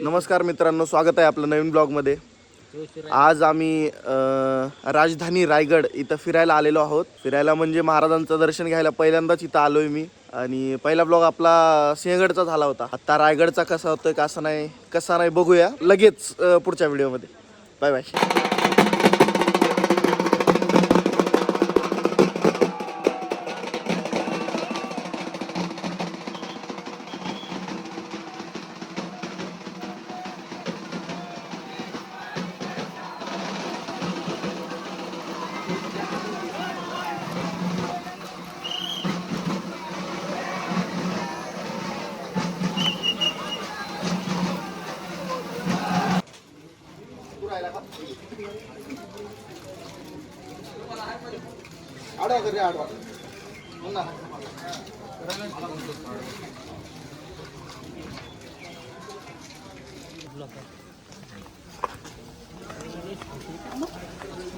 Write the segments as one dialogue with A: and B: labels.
A: नमस्कार मित्रांनो, स्वागत आहे आपलं नवीन ब्लॉगमध्ये. आज आम्ही राजधानी रायगड इथं फिरायला आलेलो आहोत. फिरायला म्हणजे महाराजांचं दर्शन घ्यायला पहिल्यांदाच इथं आलोय मी. आणि पहिला ब्लॉग आपला सिंहगडचा झाला होता. आता रायगडचा कसा होतोय कसा नाही बघूया लगेच पुढच्या व्हिडिओमध्ये. Bye bye.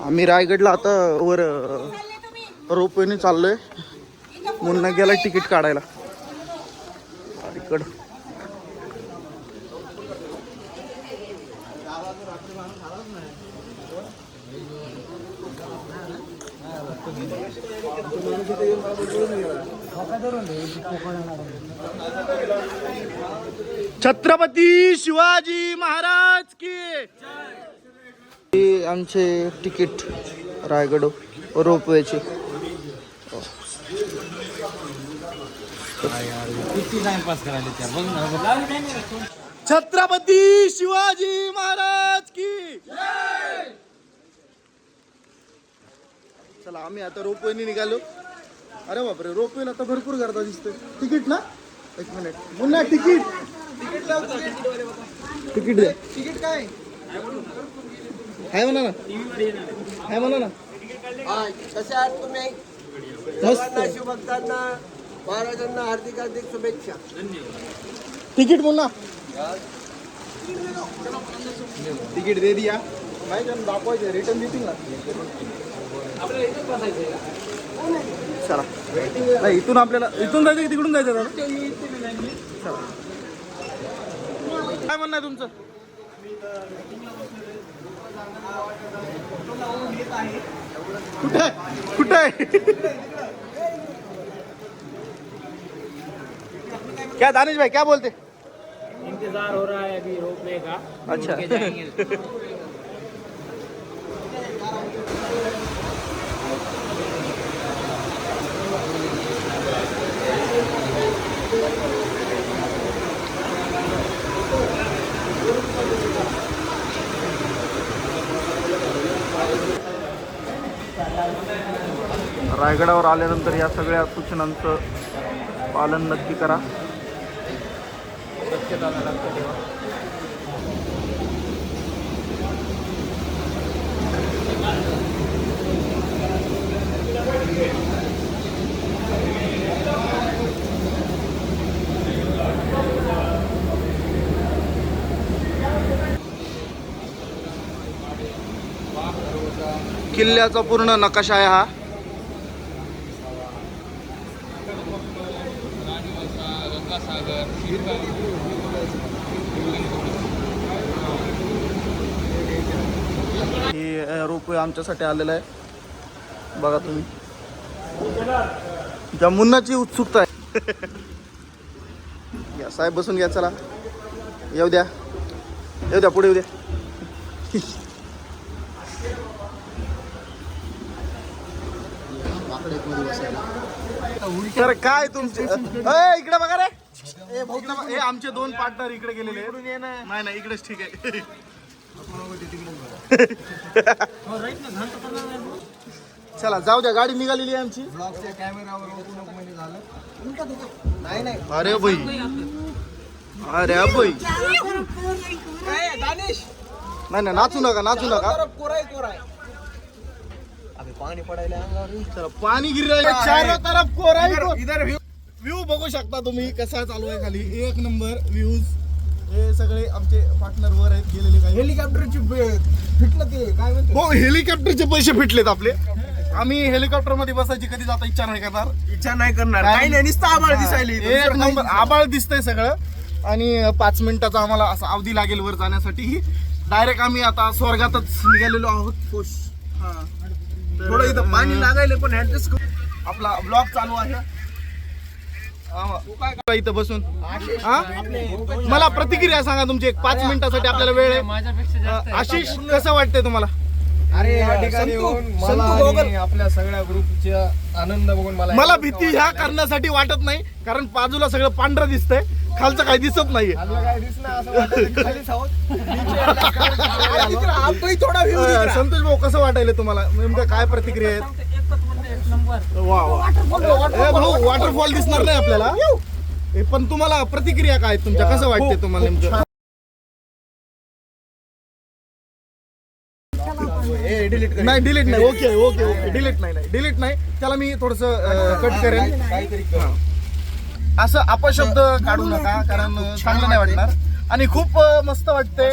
A: आम्ही रायगडला आता वर रोपवेने चाललोय. मुन्ना गेला तिकीट काढायला इकडं. छत्रपती शिवाजी महाराज की. हे आमचे तिकीट रायगड रोपवेचे. छत्रपती शिवाजी महाराज की. चला आम्ही आता रोपवेने निघालो. अरे बापरे, रोपवेला आता भरपूर गर्दी दिसते. तिकीट ना, एक मिनिट. मुन्ना तिकीट द्या. तिकीट काय आहे म्हणा ना, आहे म्हणा ना.
B: कसे आहात तुम्ही? सर्वांना शुभेच्छा, महाराजांना हार्दिक हार्दिक शुभेच्छा.
A: तिकीट मुन्ना, तिकीट दे दिया. नाही दाखवायचं, रिटर्न देतील ना. चला नाही, इथून आपल्याला इथून जायचं की तिकडून जायचं दादा? चला. काय म्हणणं आहे तुमचं? कुठे आहे क्या दानिश भाई क्या बोलते?
C: इंतजार हो रहा है अभी रोपवे का.
A: अच्छा. रायगडावर आल्यानंतर या सगळ्या सूचनांचं पालन नक्की करा. स्वच्छता लक्षात ठेवा. किल्ल्याचा पूर्ण नकाशा आहे हा. हे रोपवे आमच्यासाठी आलेला आहे. बघा तुम्ही, त्या मुन्नाची उत्सुकता आहे. या साहेब बसून घ्या. चला येऊ द्या, येऊ द्या, पुढे येऊ द्या. तर काय तुमचे इकडे बघा रे. हे आमचे दोन पार्टनर इकडे गेलेले. नाही नाही, इकडेच ठीक आहे. चला जाऊ द्या, गाडी निघालेली आहे आमची. अरे भाई, अरे भाई, नाही नाही, नाचू नका.
B: पाणी पडायला अंगावर.
A: चला, पाणी गिर चारों तरफ कोराई. इधर व्ह्यू बघू शकता तुम्ही कसा चालू आहे खाली. एक नंबर व्ह्यूज. हे सगळे आमचे पार्टनर वर आहेत गेलेले. काही
B: हेलिकॉप्टरची फिटलं ते काय म्हणतो.
A: हो, हेलिकॉप्टरचे पैसे फिटलेत आपले. आम्ही हेलिकॉप्टर मध्ये बसायची कधीच आता इच्छा नाही करणार.
B: इच्छा नाही करणार. काही नाही, नुसतं आभाळ दिसायली.
A: एक नंबर आबाळ दिसतंय सगळं. आणि 5 मिनिटाचा आम्हाला असा अवधी लागेल वर जाण्यासाठी. डायरेक्ट आम्ही आता स्वर्गातच निघालेलो आहोत. खुश. हा
B: थोडं इथं पाणी लागायला पण ऍडजस्ट करू.
A: आपला ब्लॉग चालू आहे. तू काय करतो इथं बसून? हा? मला प्रतिक्रिया सांगा तुमची. एक 5 मिनिटासाठी आपल्याला वेळ आहे. आशिष कसं वाटतंय तुम्हाला?
B: अरे या ठिकाणी येऊन मला आणि आपल्या सगळ्या ग्रुपचा आनंद बघून
A: मला भीती ह्या कारणासाठी वाटत नाही, कारण बाजूला सगळं पांढरं दिसतंय, खालचं काही दिसत नाहीये.
B: काय दिसणार असं वाटतं खालीच आहोत. थोडा
A: संतोष भाऊ कसं वाटायला तुम्हाला? नेमकं काय प्रतिक्रिया आहेत? वा वा. ए भाऊ, वॉटरफॉल दिसणार नाही आपल्याला, पण तुम्हाला प्रतिक्रिया काय तुमच्या? कसं वाटतंय तुम्हाला नेमकं? नाही डिलीट नाही. Okay okay okay. डिलीट नाही. त्याला मी थोडस कट करेन. असं अपशब्द काढू नका, कारण चांगलं नाही वाटणार. आणि खूप मस्त वाटते,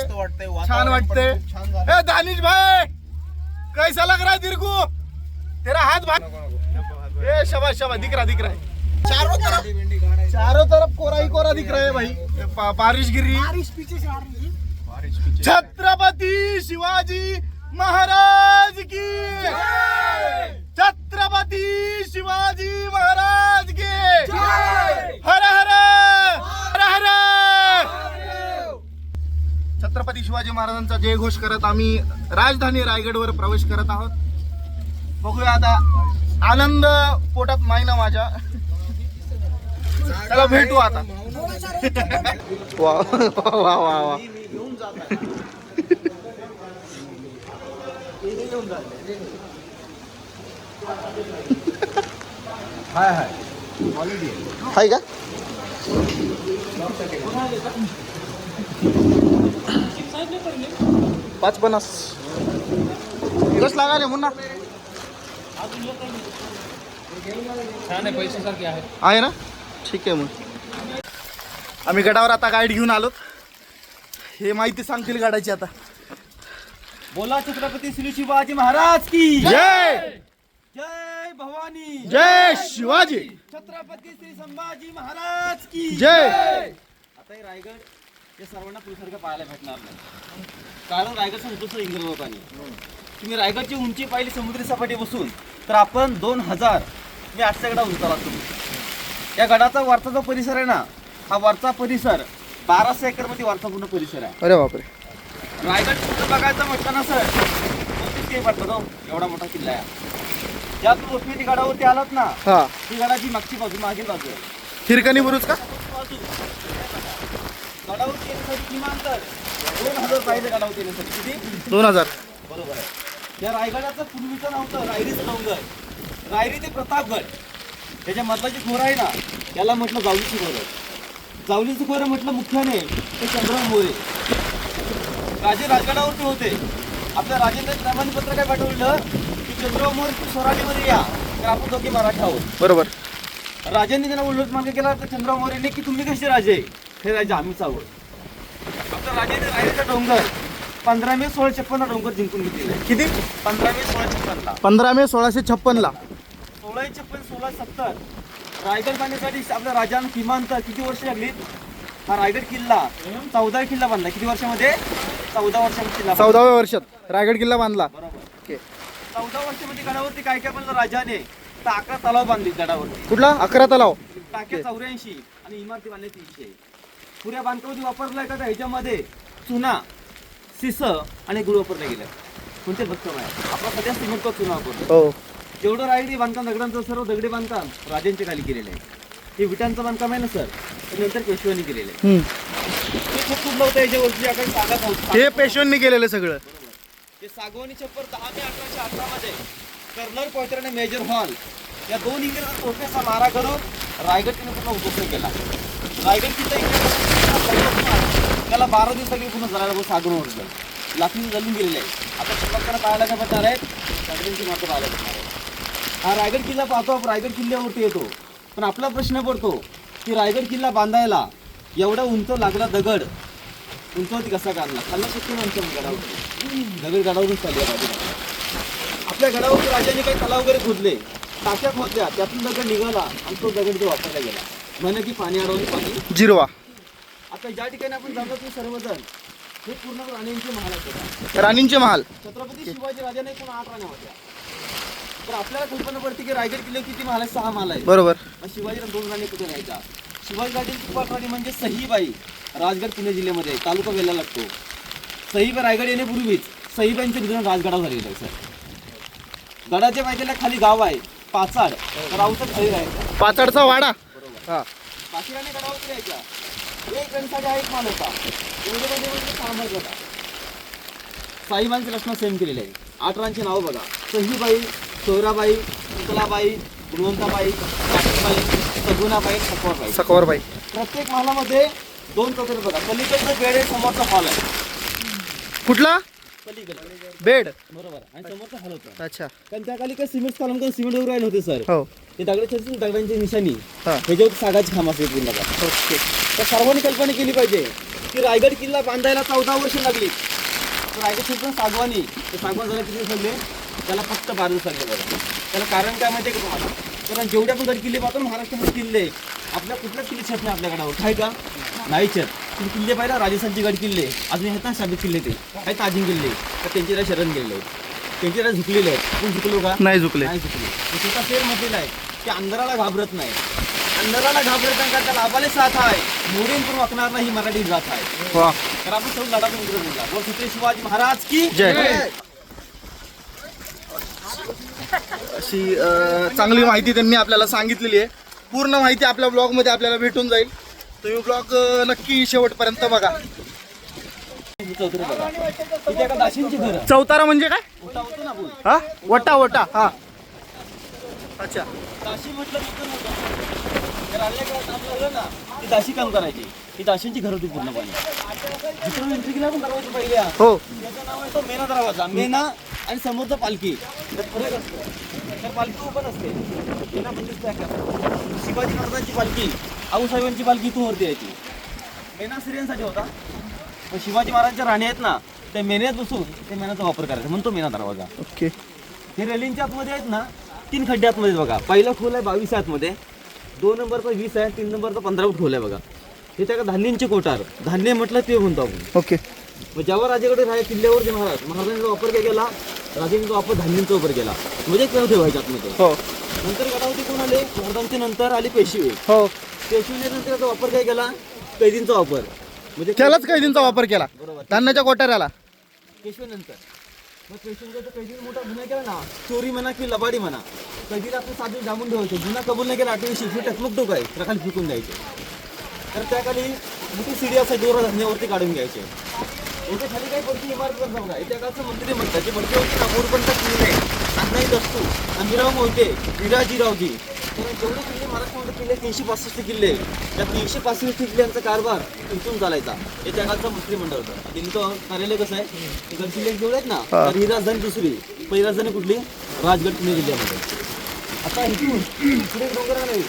A: छान वाटते. ए दानिश भाई, कैसा लग रहा है तेरे को? तेरा हाथ भाई. ए शाबाश शाबाश, दिख रहा है. चारों तरफ कोरा ही कोरा दिख रहा है भाई. बारिश गिर रही. छत्रपति शिवाजी महाराज की. छत्रपति शिवाजी महाराज की. हर हर हर हर. छत्रपती शिवाजी महाराजांचा जयघोष करत आम्ही राजधानी रायगडवर प्रवेश करत आहोत. बघूया आता. आनंद पोटात नाही ना माझ्या. चला भेटू आता. वा वा वा वा. हाय का? $5.50 कस लागाले मुन्ना?
C: छान आहे, पैशासारखे आहे.
A: आहे ना? ठीक आहे. मग आम्ही गडावर आता गाईड घेऊन आलोत. हे माहिती सांगतील गाडाची आता.
B: बोला छत्रपती श्री शिवाजी महाराज की
A: जय.
B: जय भवानी.
A: जय शिवाजी.
B: छत्रपती श्री संभाजी महाराज की
A: जय.
B: आता हे रायगड हे सर्वांना पुढीसारखं पाहायला भेटणार नाही, कारण रायगडचं उंच इंग्रज लोकांनी. तुम्ही रायगडची उंची पाहिली समुद्री सपाटी बसून, तर आपण 2000 मी 800 गडा उंचाला तुम्ही. या गडाचा वरचा जो परिसर आहे ना, हा वरचा परिसर 1200 एकरमध्ये वरचा पूर्ण परिसर आहे.
A: अरे बापरे.
B: रायगड कुठं बघायचं म्हटलं ना सर, नक्कीच काही वाटतं तो एवढा मोठा किल्ला आहे. ज्या तुम्ही गडावरती आलात ना,
A: हा,
B: ती गडाची मागची बाजू, मागील बाजू आहे.
A: हिरकणी बुरुज का?
B: बाजू गडावरती येण्यासाठी किमान तर 2000 पाहिजे गडावरती येण्यासाठी. किती?
A: 2000.
B: बरोबर आहे. या रायगडाचं पूर्वीचं नाव होतं रायरीचं डोंगर. रायरी ते प्रतापगड, त्याच्या मधला जे खोरं आहे ना, त्याला म्हटलं जावलीची खोरं. जावलीचं खोरं म्हटलं मुख्याने ते चंद्रराव मोरे राजे राजगडावरती होते. आपल्या राजेंद्र प्रमाणपत्र काय पाठवलं की चंद्रराव मोरे स्वराज्यामध्ये या, तर आपण दोघे मराठा आहोत.
A: बरोबर.
B: राजांनी त्यांना उल्लेख मागे केला तर चंद्रराव मोरेने की तुम्ही कसे राजे? हे राजे आम्हीच आहोत. आपल्या राजेंद्र रायरीचा डोंगर 15 मे 1656 डोंगर जिंकून घेतलेला आहे.
A: किती?
B: 15 मे 1656
A: 15 मे 1656 ला.
B: 1656 1670 रायगड बांधण्यासाठी आपल्या राजांना किमान तर किती वर्ष लागली? हा रायगड किल्ला 14 किल्ला बांधला. किती वर्षामध्ये? 14 वर्षामध्ये किल्ला.
A: 14व्या वर्षात रायगड किल्ला बांधला.
B: बरोबर.
A: ओके.
B: 14 वर्षामध्ये गडावरती काय काय बांधलं राजाने? तर 11 तलाव बांधले गडावरती.
A: कुठला? 11 तलाव.
B: टाक्या 84 आणि इमारती बांधल्या 300. पुऱ्या बांधकामामध्ये वापरलाय का ह्याच्यामध्ये चुना, शिस आणि गुळ वापरले गेले. कोणते भक्कम आहे? आपला सध्या सिमेंटचा चुना वापरतो.
A: हो.
B: जेवढं रायगडी बांधकाम दगडांचं सर्व दगडी बांधकाम राजांच्या खाली केलेलं आहे. हे विटांचं बांधकाम आहे ना सर, ते नंतर पेशव्यांनी केलेलं आहे. ते खूप खूप नव्हतं याच्यावरती आपण सांगत आहोत.
A: हे पेशव्यांनी केलेलं सगळं.
B: ते सागवानी छप्पर 10 मे 1818 मध्ये कर्नल पॉइंटर आणि मेजर हॉल या दोन इंग्रज तोफेचा मारा करून रायगड किल्ला पूर्ण उद्ध्वस्त केला. रायगड किल्ला त्याला 12 दिवसांनी पूर्ण जळायला सागरून ओढलं, लाखनी जळून गेलेले आहे. आता आपल्याला पाहायला काय पडणार आहेत? सगळ्यांची मात्र पाहायला पडणार आहे. हा रायगड किल्ला पाहतो आपण, रायगड किल्ल्यावरती येतो. पण आपला प्रश्न पडतो की रायगड किल्ला बांधायला एवढा उंच लागला दगड उंचवती कसा काढला? खाल्ला किती उंच गडावरती दगड गडावरून चालले बाजूला. आपल्या गडावरती राजाने काही तलाव वगैरे खोदले, टाक्या खोदल्या, त्यातून दगड निघाला आणि तो दगड जो वापरला गेला. म्हणे की पाणी अडवून पाणी
A: जिरवा.
B: आता ज्या ठिकाणी आपण जातो तुम्ही सर्वजण, हे पूर्ण राणींचे महाल आहेत.
A: राणींचे महाल.
B: छत्रपती शिवाजी राजाने एकूण 8 राण्या होत्या. तर आपल्याला कल्पना पडते की रायगड किल्ल्यावर किती महाल आहेत? 6 महाल आहेत.
A: बरोबर.
B: मग शिवाजीला 2 राणी कुठे राहायच्या? शिवाजी राजांची पाठराणी म्हणजे सहीबाई, राजगड पुणे जिल्ह्यामध्ये, तालुका वेल्ला लागतो. सहीबाई रायगड येण्यापूर्वीच सहीबाईंचे निधन राजगडावर झालेलं आहे सर. गडाच्या पायथ्याला खाली गाव आहे पाचाड, राऊतच खाली राहायचा.
A: पाचाडचा वाडा.
B: बरोबर.
A: हा.
B: बाकी राणी गडावर यायच्या. एक गणसाठी हा एक मान होता. म्हणजे सामर्थ होता. साईबाईंचे लक्षण सेम केलेले आहे. 8 राणींची नावं बघा. सहीबाई, सोयराबाई, कुंतलाबाई, गुणवंताबाई, काशीबाई, सगुणाबाई, सकवारबाई.
A: सकवारबाई.
B: प्रत्येक महालामध्ये 2 कोपरे बघा. पलीकडचं बेड आहे, समोरचा हॉल आहे.
A: कुठला?
B: पलीकडे
A: बेड.
B: बरोबर. आणि समोरचा हॉल होता.
A: अच्छा.
B: कारण त्या खाली काय सिमेंट कॉलम करून सिमेंट उभं राहिले होते सर.
A: हो.
B: ते दगडांची निशाणी
A: हा.
B: ह्याच्यावर सागाची खांब असते पूर्ण.
A: ओके.
B: तर सर्वांनी कल्पना केली पाहिजे की रायगड किल्ला बांधायला 14 वर्ष लागली. तर रायगड किल्ला सागवानी, ते सागवान झालं किती सगळे, त्याला फक्त 12 दिवस लागले बघा. त्याला कारण काय माहिती आहे का तुम्हाला? कारण जेवढे आपण गड किल्ले पाहतो महाराष्ट्रामध्ये किल्ले, आपल्या कुठल्याच किल्ले छत नाही आपल्या गडावर, आहे का? नाही छत. तुम्ही किल्ले पाहिला राजस्थानचे गड किल्ले अजून आहेत ना, शाबित किल्ले ते आहेत अजिंक्य किल्ले, तर त्यांचे राज शरण गेलेले आहेत, त्यांचे राज झुकलेले आहेत. आपण झुकलो का?
A: नाही झुकले.
B: नाही झुकले. स्वतः शेर म्हटलेला आहे की अंधाराला घाबरत नाही. अंधाराला घाबरत नाही का? त्याला आबाले साथ आहे, मोडीन पण वाकणार नाही, मराठी जात आहे.
A: वा.
B: तर आपण सर्व लढा मित्र बोलला. बोल छत्रपती शिवाजी महाराज की
A: जय. अशी चांगली माहिती त्यांनी आपल्याला सांगितलेली आहे. पूर्ण माहिती आपल्या ब्लॉगमध्ये आपल्याला भेटून जाईल. तुम्ही ब्लॉग नक्की शेवटपर्यंत बघा.
B: चौधरी बघा. इथे एका दाशींची घर.
A: चौतारा म्हणजे काय?
B: ओटा होतो ना आपण.
A: हा. वटा. वटा. हा. अच्छा.
B: दाशी म्हटलं तर होतं. तर आल्या काळात आपल्याला ना ती दाशी काम करायची. ही दाशींची घर होती पूर्णपणे. जिकडून एंट्री केली आपण दरवाजा पहिल्या.
A: हो.
B: त्याचं नाव आहे तो मेना दरवाजा. मेना आणि समोरचं पालखी. तर फरक असतो. तर पालखी ओपन असते. मेना बंदिस्त आहे. शिवाजी महाराजांची पालखी, आऊसाहेबांची पालखी इथून वरती यायची. मेना स्त्रियांसाठी होता. पण शिवाजी महाराजांच्या राणी आहेत ना, त्या मेन्यात बसून ते मेनाचा वापर करायचा म्हणून तो मेना दरवाजा.
A: ओके.
B: हे रेलिंगच्या आतमध्ये आहेत ना, 3 खड्डे आतमध्ये बघा. पहिला खोल आहे 22 आतमध्ये, 2 नंबरचा 20 आहे, 3 नंबरचा 15 फूट खोल आहे बघा. हे त्या धान्यांचे कोठार, धान्य म्हटलं ते म्हणतो आपण.
A: ओके.
B: मग जेव्हा राजाकडे राहाय किल्ल्यावर जे महाराजांचा वापर काय केला? राजांचा वापर धान्यांचा वापर केला, म्हणजे कळ ठेवायच्या आतमध्ये.
A: हो.
B: नंतर गडावरती कोण आले? महाराजांच्या नंतर आले पेशवे.
A: हो.
B: पेशवेनंतर त्याचा वापर काय केला? कैदींचा वापर, म्हणजे
A: त्यालाच कैदींचा वापर केला.
B: बरोबर.
A: धान्याच्या कोठाऱ्याला.
B: पेशवेनंतर मग पेशवेनंतर कैदीने मोठा गुन्हा केला ना, चोरी म्हणा की लबाडी म्हणा, कैदीला आपण साधून जामून ठेवायचं. गुन्हा कबूल नाही केला 8वी शिक्षी टकमक टोक आहे, खाली फेकून द्यायचे. तर त्याखाली मोठी सीडी असायची, दोरा धान्यावरती काढून घ्यायचे. याच्या खाली काही पडती इमारत करता बघा. त्या काळचं मंत्री म्हणतात जे मंत्री होते ना, मोरपंथ किल्ले, नागनाई दस्तू, अंबिराव मोहिते, विराजीरावजी. तर जेवढे किल्ले महाराष्ट्रामध्ये किल्ले 365 किल्ले, त्या 365 किल्ल्यांचा कारभार इथून चालायचा. हे त्या काळचं मंत्रिमंडळ होतं. त्यांचं कार्यालय कसं आहे? गड किल्ले जेवढे आहेत ना, तर ही राजधानी दुसरी, पहिली राजधानी कुठली? राजगड पुणे जिल्ह्यामध्ये. आता इथून पुढे डोंगर नाही,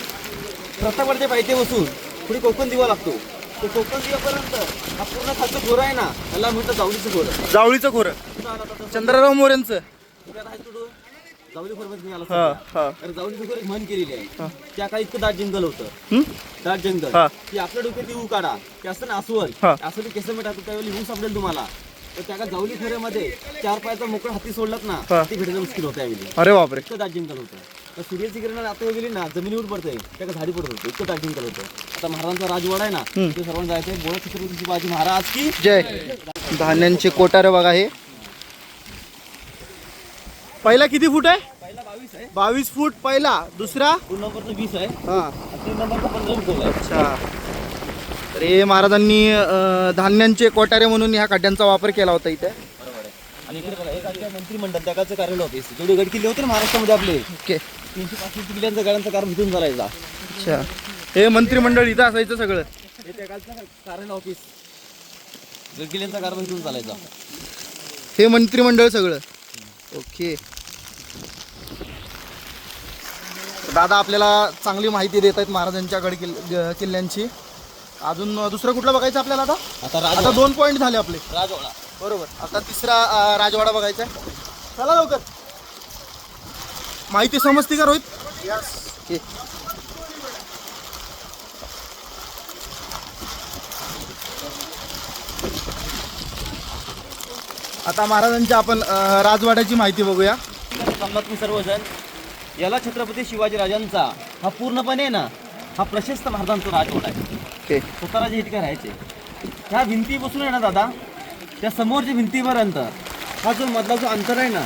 B: प्रतापगडच्या पायथ्याशी बसून पुढे कोकण दिवा लागतो. ते कोकण दिवापर्यंत हा पूर्ण खालचं खोरं आहे ना, त्याला म्हणतात जावळीचं खोरं.
A: जावळीचं खोरं. चंद्रराव मोरेंचं.
B: जावळी खोरमध्ये आला
A: हा.
B: सध्या.
A: हा.
B: तर जावळीचं खोरं एक म्हण केलेली आहे. त्या काळी इतकं दाट जंगल होतं,
A: हं?
B: दाट जंगल,
A: हा.
B: की आपल्या डोक्यात येऊ काढा ते असतं ना अस्वल,
A: हा.
B: असं केस टाकतो त्यावेळी लिहून सापडेल तुम्हाला. तर त्या काळात जावळी खोऱ्यामध्ये 4 पायाचा मोकळा हाती सोडलात ना,
A: हा.
B: ती भेटायला मुश्किल होतं त्यावेळी.
A: अरे बापरे.
B: इतकं दाट जंगल होतं. तर सूर्याची किरण आता गेली ना, जमिनीवर पडते, त्या झाडी पडत होतं, इतकं दाट जंगल होतं. आता महाराजांचा राजवाडा आहे ना, ते सर्वांना जायचं आहे. बोला छत्रपती शिवाजी महाराज की
A: जय. धान्यांचे कोठारे बघा. हे पहिला किती फूट आहे?
B: पहिला 22 आहे,
A: 22 फूट पहिला. दुसरा?
B: 2 नंबरचा 20 आहे,
A: हा.
B: 3 नंबरचा 15 फूट आहे.
A: अच्छा. तर हे महाराजांनी धान्यांचे कोठारे म्हणून ह्या खड्ड्यांचा वापर केला होता इथे.
B: बरोबर आहे. आणि इकडे बघा, एक आमच्या मंत्रिमंडळ त्या काळचं कार्यालय ऑफिस, जेवढे गड किल्ले होते ना महाराष्ट्रामध्ये आपले,
A: ओके.
B: 365 किल्ल्यांचा गडांचा कारभार इथून चालायचा.
A: अच्छा. हे मंत्रिमंडळ इथं असायचं सगळं.
B: हे त्या काळचं कार्यालय ऑफिस, गड किल्ल्यांचा कारभार इथून चालायचा.
A: हे मंत्रिमंडळ सगळं. ओके. दादा आपल्याला चांगली माहिती देत आहेत महाराजांच्या गड किल्ल्यांची. अजून दुसरं कुठलं बघायचं आपल्याला आता? आता 2 पॉईंट झाले आपले.
B: राजवाडा.
A: बरोबर. आता तिसरा राजवाडा बघायचा आहे. चला लवकर. माहिती समजते का रोहित? ओके. आता महाराजांच्या आपण राजवाड्याची माहिती बघूया.
B: जमलात मी सर्वजण. याला छत्रपती शिवाजी राजांचा हा पूर्णपणे ना हा प्रशस्त महाराजांचा राजवाडा आहे.
A: ओके.
B: स्वतःराजे इतके राहायचे. ह्या भिंती बसून आहे ना दादा, त्या समोरच्या भिंतीपर्यंत हा जो मधला जो अंतर आहे ना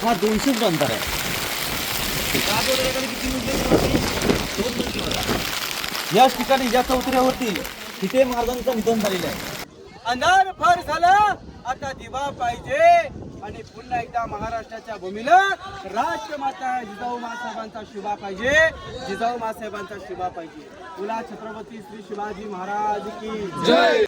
B: हा 200 फूट अंतर आहे. राजवाड्याकडे किती मजले? 2 मजले बघा. याच ठिकाणी ज्या चौथऱ्यावरती तिथे महाराजांचं निधन झालेलं आहे.
D: अंधार फार झाला, आता दिवा पाहिजे आणि पुन्हा एकदा महाराष्ट्राच्या भूमीला राष्ट्रमाता जिजाऊ मासाहेबांचा शुभा पाहिजे. जिजाऊ मासाहेबांचा शुभा पाहिजे. बोला छत्रपती श्री शिवाजी महाराज की जय.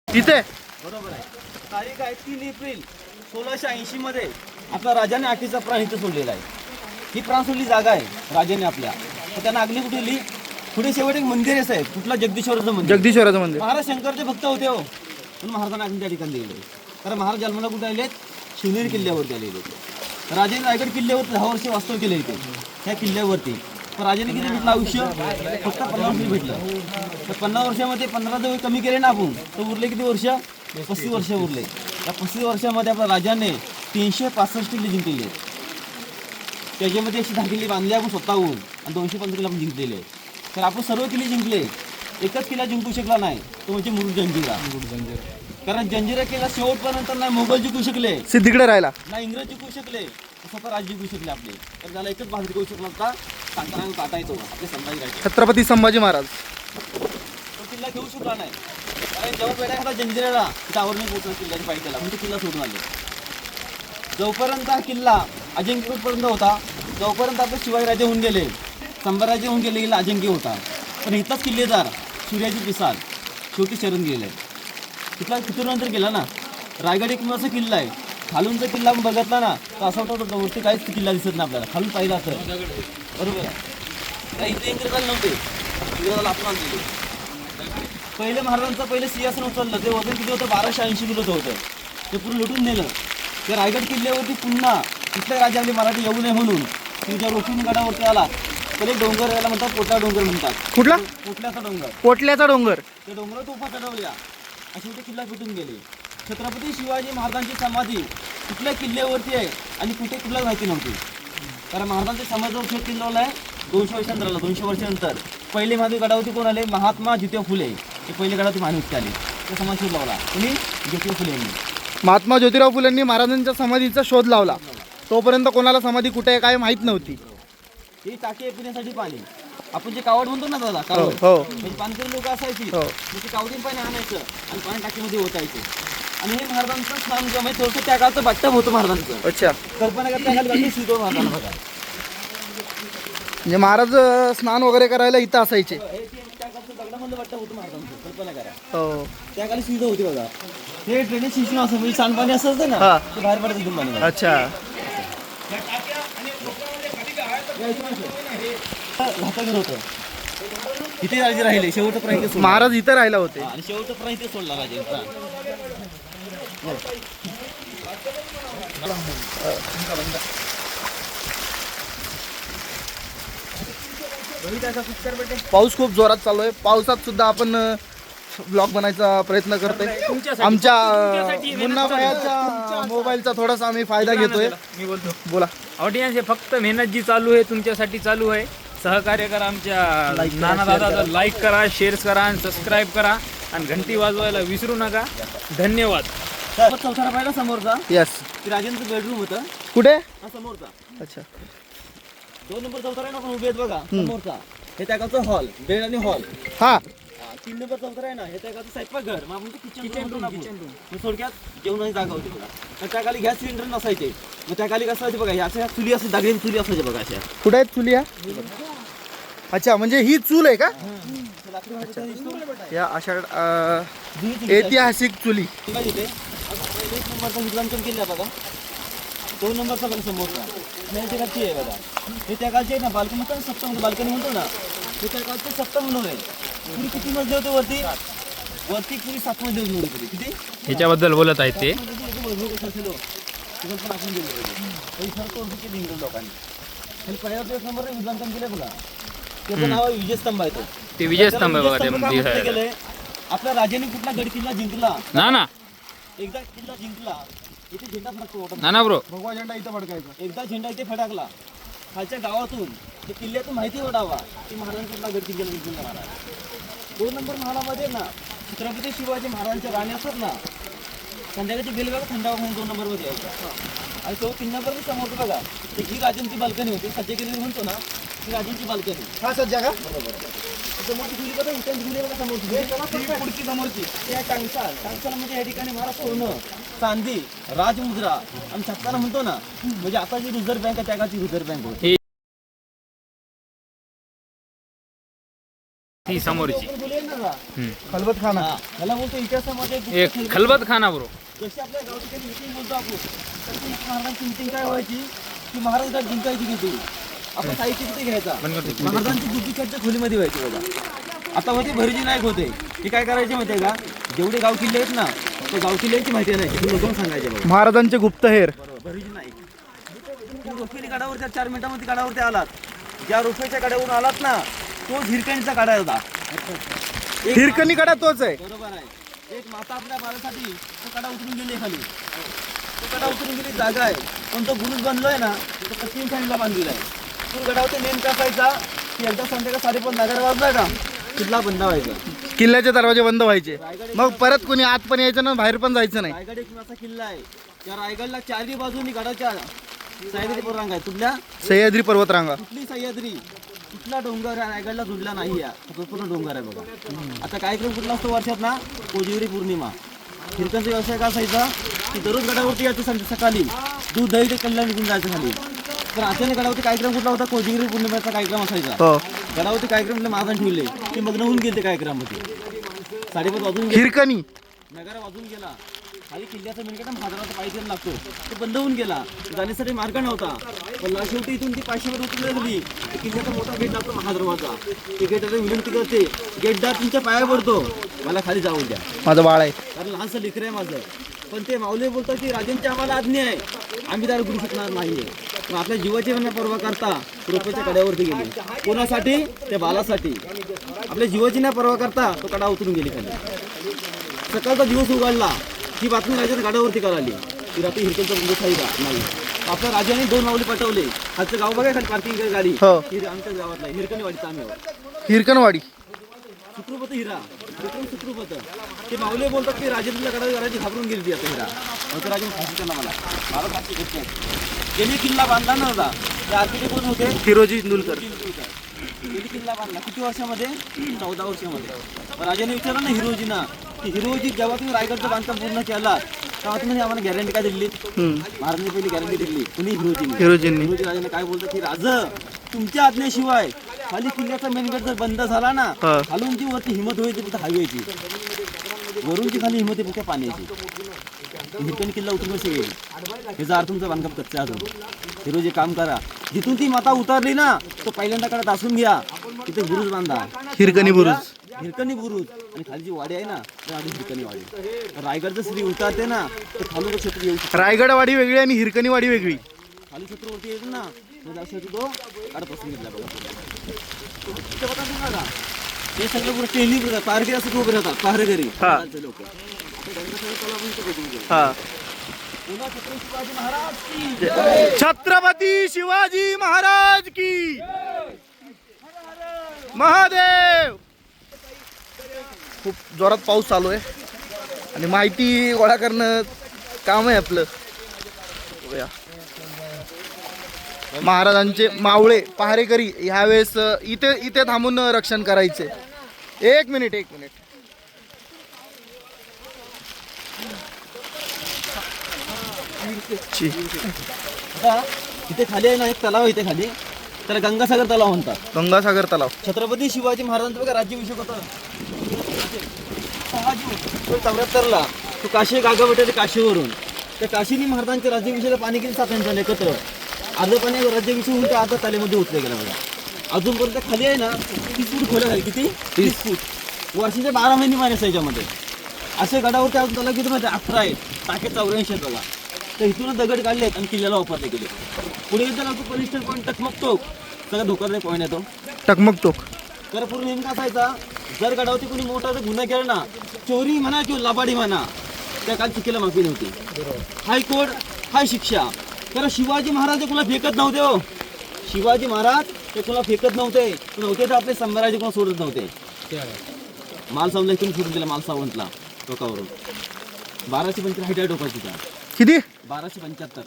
A: तिथे
B: बरोबर आहे. तारीख आहे 3 एप्रिल 1680 मध्ये आपल्या राजाने आखीचा प्राण इथे सोडलेला आहे. ही प्राण सोडली जागा आहे राजाने आपल्या. तर त्यांना आगली कुठे दिली? पुढे शेवट एक मंदिर आहे साहेब. कुठला? जगदीश्वराचं मंदिर.
A: जगदीश्वराचं मंदिर.
B: महाराज शंकरचे भक्त होते हो, म्हणून महाराजांना आग्नी त्या ठिकाणी दिलेलं आहे. कारण महाराज जन्माला कुठे आलेत? शिवनेरी किल्ल्यावरती आलेले होते. राजाने रायगड किल्ल्यावरती 10 वर्ष वास्तव्य केले इथे ह्या किल्ल्यावरती. तर राजाने किती भेटलं आयुष्य? फक्त 50 वर्ष भेटलं. तर 50 वर्षामध्ये 15 जर कमी केले ना आपण तर उरले किती वर्ष? 35 वर्ष उरले. या 35 वर्षामध्ये आपल्या राजाने 365 किल्ले जिंकलेले आहेत. त्याच्यामध्ये 110 किल्ले बांधले आपण स्वतःहून आणि 215 किल्ले आपण जिंकलेले. तर आपण सर्व किल्ले जिंकले. एकच किल्ला जिंकू शकला नाही, तो म्हणजे मुरुड जंजिरा. कारण जंजिरा किल्ला शेवटपर्यंत नाही मोगल जिंकू शकले,
A: सिद्धीकडे राहिला,
B: ना इंग्रज जिंकू शकले, स्वतः राज्य जिंकू शकले आपले. तर त्याला एकच बहादुरी करू शकला होता, सांगताना काटायचो आपले संभाजी राजे.
A: छत्रपती संभाजी महाराज.
B: तो किल्ला घेऊ शकला नाही. कारण जेव्हा पेढा खाला जंजिऱ्याला तिथं आवडणे पोहोचला किल्ल्याची पाहिजे त्याला, म्हणजे किल्ला सोडून आले. जोपर्यंत हा किल्ला अजिंक्यपर्यंत होता, जोपर्यंत आपले शिवाजीराजे होऊन गेले, संभाजीराजे होऊन गेले, किल्ला अजिंक्य होता. पण इथलाच किल्लेदार सूर्याजी पिसाळ शेवटी शरण गेले. तिथला कितीनंतर गेला ना. रायगड एक असा किल्ला आहे, खालूनचा किल्ला आपण बघितला ना तर असं वाटतं वरती काहीच किल्ला दिसत नाही आपल्याला. खालून पाहिला तर बरोबर आहे. इथे इंग्रजाला नव्हते, इंग्रजाला आपण आणलेले. पहिले महाराजांचं पहिले सिंहासन उचललं, ते वजन किती होतं? 1280 किलोचं होतं. ते पूर्ण लुटून नेलं. ते रायगड किल्ल्यावरती पुन्हा तिथल्या राजा आपले मराठी येऊ नये म्हणून तुमच्या रोखीन गडावरती आला तर एक डोंगर याला म्हणतात पोटला डोंगर म्हणतात.
A: कुठला?
B: पोटल्याचा डोंगर.
A: पोटल्याचा डोंगर.
B: त्या डोंगरावर तोफा चढवल्या अशी ते किल्ला पेटून गेले. छत्रपती शिवाजी महाराजांची समाधी कुठल्या किल्ल्यावरती आहे आणि कुठे कुठला माहिती नव्हती. कारण महाराजांच्या समाजावर शोध किल्ला आहे 200 वर्षांतर. 200 वर्षानंतर पहिले महादेव गडावरती कोण आले? महात्मा ज्योतिबा फुले. ते पहिले गडावरती मानवते आले. ते समाज शोध लावला कोणी? ज्योतिबा फुले यांनी.
A: महात्मा ज्योतिराव फुलेंनी महाराजांच्या समाधीचा शोध लावला. तोपर्यंत कोणाला समाधी कुठे आहे काय माहित नव्हती.
B: ही टाकी पिण्यासाठी पाणी आपण जे कावड म्हणतो ना दादा, कावड
A: हो.
B: म्हणजे पाणकरी लोक असायची, त्याची कावडीन पाणी आणायचं आणि पाणी टाकीमध्ये ओतायचे. आणि हे महाराजांचं स्नान म्हणजे थोडंसं त्या काळचं बाटप होतं महाराजांचं.
A: अच्छा.
B: कल्पना करता शिवतो महाराजांना बघा.
A: म्हणजे महाराज स्नान वगैरे करायला इथं असायचे.
B: हे त्या काळचं दगडामधलं बाटप होतं महाराजांचं. कल्पना करा.
A: हो.
B: त्या काळी सुविधा होती बघा. हे ड्रेनेज सिस्टम असं म्हणजे सांडपाणी असतं ना
A: हा.
B: ते बाहेर पडत इथून पाणी.
A: अच्छा.
B: घाटाघर होतं तिथे राजे राहिले. शेवटचं प्राण इथे सोडलं.
A: महाराज इथं राहिला होते.
B: आणि शेवटचं प्राण इथे सोडला राजे प्राण.
A: पाऊस खूप जोरात चालू आहे. पावसात सुद्धा आपण ब्लॉग बनायचा प्रयत्न करतोय. आमच्या मुन्ना भाईच्या मोबाईलचा थोडासा आम्ही फायदा घेतोय.
C: मी बोलतो
A: बोला.
C: ऑडियन्स हे फक्त मेहनत जी चालू आहे तुमच्यासाठी चालू आहे. सहकार्य करा आमच्या नाना दादाला, लाईक करा, शेअर करा आणि सबस्क्राईब करा आणि घंटी वाजवायला विसरू नका. धन्यवाद.
B: चौथरा पाहिला समोरचा
A: यस.
B: ते राजेंचं बेडरूम होतं
A: कुठे?
B: हा समोरचा.
A: अच्छा.
B: 2 नंबर चौथरा आहे ना आपण उभे आहेत बघा समोरचा. हे त्या गावचं हॉल, बेड आणि हॉल.
A: हा.
B: 3 नंबर चौथरा आहे ना हे त्या गावचं स्वयंपाकघर. मग आपण किचन रूम. थोडक्यात जेवणाची जागा होती बघा. तर त्या खाली गॅस सिलेंडर नसायचे. मग त्या खाली कसं असायचे बघा, ह्या चुली असायची, दागडी चुली असायची बघा अशा.
A: कुठे आहेत चुली? अच्छा, म्हणजे ही चूल आहे का?
B: लाकडी भांडी दिसतो
A: या अशा ऐतिहासिक चुली.
B: इथे एक नंबरचा विद्वांचन केलं बघा, 2 नंबरचा बघा समोरचा नाही कालची आहे बघा. हे त्या कालचे आहे ना, बाल्कनी म्हणतो ना, सप्त बाल्कनी म्हणतो ना, हे त्या कालचे 7 म्हणून आहे. पुरी किती मजले होते वरती? वरती पुरी 7 मजले होते पुरी. किती
C: ह्याच्याबद्दल बोलत आहेत ते.
B: नंबर विद्वांचन केलं बघा. त्याचं नाव आहे विजयस्तंभ आहे तो.
C: ते विजयस्तंभ आहे बघा ते
B: विजयस्तंभ का म्हणून केलंय? आपल्या राजाने कुठला गड किल्ला जिंकला,
C: ना ना
B: एकदा किल्ला जिंकला, इथे झेंडा फडकतो.
C: ना ना ब्रो.
A: भगवा झेंडा इथं फडकायचा.
B: एकदा झेंडा इथे फडकला खालच्या गावातून, ते किल्ल्यातून माहिती ओढावा की महाराजांनी कुठला गड किल्ला जिंकला महाराज. 2 नंबर महालामध्ये ना छत्रपती शिवाजी महाराजांच्या राणी असतात ना, संध्याकाळची बेल बघा थंडावा म्हणून 2 नंबरमध्ये यायचा. आणि तो 3 नंबर समोर बघा, ते ही राजांची बाल्कनी होती, सज्जगिरी म्हणतो ना, ही राजांची बाल्कनी.
A: हा सज्जा का?
B: समोरची खुली बघा, इथे खुली बघा समोरची, पुढची समोरची त्या टांगसाल. टांगसाल म्हणजे या ठिकाणी महाराज सोनं, चांदी, राजमुद्रा आणि छत्ताला म्हणतो ना, म्हणजे आता जी रिझर्व्ह बँक आहे त्या काळची रिझर्व्ह बँक होती.
C: ती समोरची
A: खलबत खाना.
B: हा, याला बोलतो इतिहासामध्ये
C: एक खलबत खाना ब्रो.
B: जशी आपल्या गावची काही मिटिंग बोलतो आपण, तशी महाराजांची मिटिंग काय व्हायची की महाराज गड जिंकायची किती, आपण साहित्य किती घ्यायचा, महाराजांची बुद्धिच्या खोलीमध्ये व्हायची बघा. आता होते भैरजी नाईक होते, ते काय करायचे माहिती आहे का, जेवढे गाव किल्ले आहेत ना, ते गाव किल्ल्याची माहिती नाही, तुम्ही लोकांना सांगायचे बघा.
A: महाराजांचे गुप्तहेर.
B: बरोबर, भैरजी नाईक. तुम्ही रोपेली गडावर त्या 4 मिनिटांमध्ये गडावरती आलात, ज्या रोपेच्या गडावरून आलात ना, तो हिरकणीचा गडा होता.
A: हिरकणी कडा तोच आहे.
B: बरोबर आहे. एक माता आपल्या बाळासाठी तो कडा उतरून गेली खाली, तो कडा उतरून गेली जागा आहे, पण तो बुरुज बांधलोय ना, तो पश्चिम साईडला बांधलेला आहे. तो गडावरती नेम कापायचा की एकदा संध्याकाळ 5:30 नगर वाजला का किल्ला बंद व्हायचा.
A: किल्ल्याचे दरवाजे बंद व्हायचे. मग परत कोणी आत पण यायचं ना, बाहेर पण जायचं नाही.
B: रायगड एक असा किल्ला आहे, त्या रायगडला 4ही बाजूनी गडाच्या सह्याद्री पर्वत आहे. कुठल्या
A: सह्याद्री पर्वतरांगा.
B: कुठली सह्याद्री, कुठला डोंगर या रायगडला जुडला नाही, या पूर्ण डोंगर आहे बघा. आता कार्यक्रम कुठला असतो वर्षात ना, कोजागिरी पौर्णिमा. हिरकणचा व्यवसाय का असायचा की दररोज गडावरती यायचं सकाळी, दूध दही ते कल्ला निघून जायचं खाली. तर अचानक गडावरती कार्यक्रम कुठला होता, कोजागिरी पौर्णिमेचा कार्यक्रम असायचा.
A: हो.
B: गडावरती कार्यक्रम महाराज ठेवले, ते मग्न होऊन गेले. ते कार्यक्रमामध्ये 5:30 वाजून गेले,
A: हिरकणी
B: नगारा वाजून गेला. खाली किल्ल्याचा मिनिट महाराजांचा पायथ्याला लागतो, तो बंद होऊन गेला. जाण्यासाठी मार्ग नव्हता, पण शेवटी इथून ती 500 वर उतरली. किल्ल्याचा मोठा गेट लागतो महादरवाजा. ते गेटवर विनंती करते, गेटदार तुमच्या पाया पडतो, मला खाली जाऊ द्या,
A: माझं बाळ आहे.
B: कारण लहानसं लेकर आहे माझं. पण ते माऊली बोलतात की राजांची आम्हाला आज्ञा आहे, आम्ही दार करू शकणार नाहीये. मग आपल्या जीवाची पर्वा करता रोपेच्या कड्यावरती गेले. कोणासाठी? त्या बालासाठी. आपल्या जीवाची न पर्वा करता तो कडा उतरून गेले खाली. सकाळचा दिवस उघडला, ही बातमी राजाच्या गाड्यावरती कळाली की रात्री हिरकणचा बंद खाईला नाही. आपल्या राजाने 2 माऊली पाठवले. खालचं गाव बघा, खाली पार्किंग गाडी,
A: हो.
B: आमच्याच गावातला हिरकणीवाडीचा आम्ही
A: हिरकणवाडी.
B: सुत्रपत हिरा, विक्रम सुत्रपत. ते माऊली बोलतात की राजेंद्रला गडाची घाबरून गेली आता हिरा. नंतर राजाने फाशी केला मला फाशी घेतली. त्यांनी किल्ला बांधला नव्हता. ते आर्किटेक्ट कोण होते?
A: हिरोजी इंदुलकर.
B: त्यांनी किल्ला बांधला किती वर्षामध्ये? 14 वर्षामध्ये. राजाने विचारलं ना हिरोजीना की हिरोजी जेव्हा तुम्ही रायगडचं बांधकाम पूर्ण केला तेव्हा तुम्ही आम्हाला गॅरंटी काय दिली? महाराजांनी पहिली गॅरंटी दिली. कुणी? हिरोजींनी. हिरोजी राजाने काय बोलतात की राज, तुमच्या आज्ञेशिवाय खाली किल्ल्याचा मेन गेट जर बंद झाला ना, खालून जी वरती हिंमत व्हायची फक्त हायवेची, वरूनची खाली हिंमत आहे फक्त पाण्याची. हिरकणी किल्ला उतरून कशी गेली, ह्याचा अर्थ तुमचं बांधकाम कच्चं अजून. हिरोजी काम करा, जिथून ती माता उतरली ना, तो पहिल्यांदा कडे दासून घ्या, तिथे बुरुज बांधा,
A: हिरकणी बुरुज.
B: हिरकणी बुरुज. आणि खाली जी वाडी आहे ना, त्या आधी हिरकणी वाडी. रायगडचं श्री उतरते ना, तर खालून क्षेत्र येऊ शकतो.
A: रायगडवाडी वेगळी आणि हिरकणीवाडी वेगळी.
B: खाली छत्रवरती येतो ना, तो काढपासून घेतला बघा. हे सगळं पुढे टेली पहारेकरी असं उभे राहतात, पहारेकरी लोक.
A: हा. छत्रपती शिवाजी महाराज की महादेव. खूप जोरात पाऊस चालू आहे आणि माहिती गोळा करणं काम आहे आपलं. बघूया. महाराजांचे मावळे पहारेकरी ह्यावेळेस इथे थांबून रक्षण करायचे. एक मिनिट.
B: आता इथे खाली आहे ना एक तलाव, इथे खाली त्याला गंगासागर तलाव म्हणतात.
A: गंगासागर तलाव.
B: छत्रपती शिवाजी महाराजांचा बघा राज्याभिषेक होता 6 जून 74ला. तो काशी गागाभट्याच्या काशीवरून त्या काशीनी महाराजांच्या राज्याभिषेकाला पाणी किती साठवून झालं एकत्र. अर्ध पाणी राज्याभिषेक होऊन त्या आता तालेमध्ये उतरले गेला बघा. अजूनपर्यंत खाली आहे ना 30 फूट खोल्या खाली. किती? 30 फूट. वर्षाचे 12 महिने पाणी असतं याच्यामध्ये. असे गडावरती अजून त्याला किती माहिती 18 आहेत. टाके 84 आहेत बघा. तर इथूनच दगड काढलेत आणि किल्ल्याला वापरले गेले. पुढे जर आपण कनिष्ठ पॉईंट टकमक टोक सगळा धोकादायक पॉईंट येतो.
A: टकमक टोक.
B: तर पूर्ण नेमका असायचा जर गडावरती कोणी मोठा जर गुन्हा केला ना, चोरी म्हणा किंवा लाबाडी म्हणा, त्या काल शिकेला माफी नव्हती. हायकोर्ट हाय शिक्षा. कारण शिवाजी महाराज ते कोणाला फेकत नव्हते हो. शिवाजी महाराज ते कोणाला फेकत नव्हते तर आपले साम्राज्य कोणा सोडत नव्हते. माल सावंतला इथून सोडून दिला. माल सावंतला टोकावरून 1275 हाईट आहे टोकाची. त्या
A: किती?
B: 1275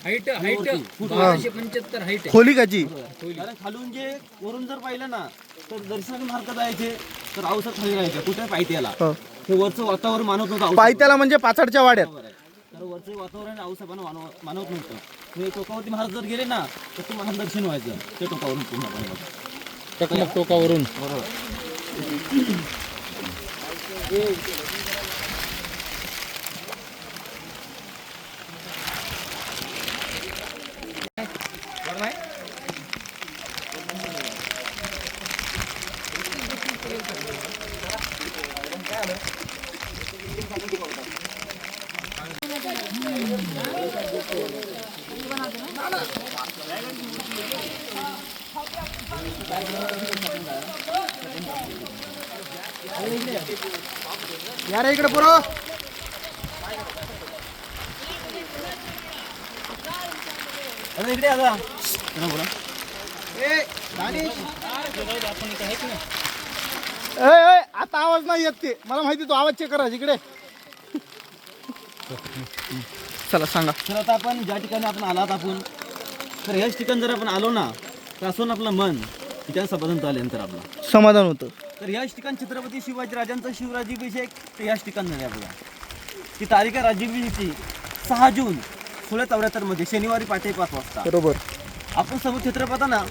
C: हाईट 1275 हाईट.
A: खोली काची?
B: कारण खालून जे वरून जर पाहिलं ना तर दर्शन मार्ग जायचे तर अवसर खाली राहायचे. कुठे पायथ्याला हे वरचं वातावरण मानवत नव्हतं.
A: पायथ्याला म्हणजे पाचाडच्या वाड्यात.
B: तर वरचं वातावरण औसापानं मानवत नव्हतं. हे टोकावरती महाराज जर गेले ना तर तुम्हाला दर्शन व्हायचं ते टोकावरून पूर्ण
C: टकमक टोकावरून.
A: यार इकडे पुरो.
B: अरे इकडे आला बोला.
A: आता आवाज नाही येत ते मला माहिती. तो आवाज चेक करा इकडे. चला सांगा.
B: तर आता आपण ज्या ठिकाणी आपण आलात आपण तर ह्याच ठिकाणी जर आपण आलो ना तर असून आपलं मन तिथे समाधान आल्यानंतर आपलं
A: समाधान होतं.
B: तर ह्याच ठिकाणी छत्रपती शिवाजी राजांचा शिवराज्याभिषेक तर ह्याच ठिकाणी झाला बघा. ती तारीख आहे राज्याभिषेकची 6 जून 1674 मध्ये शनिवारी पहाटे 5 वाजता.
A: बरोबर.
B: आपण समोर छत्र पाहता ना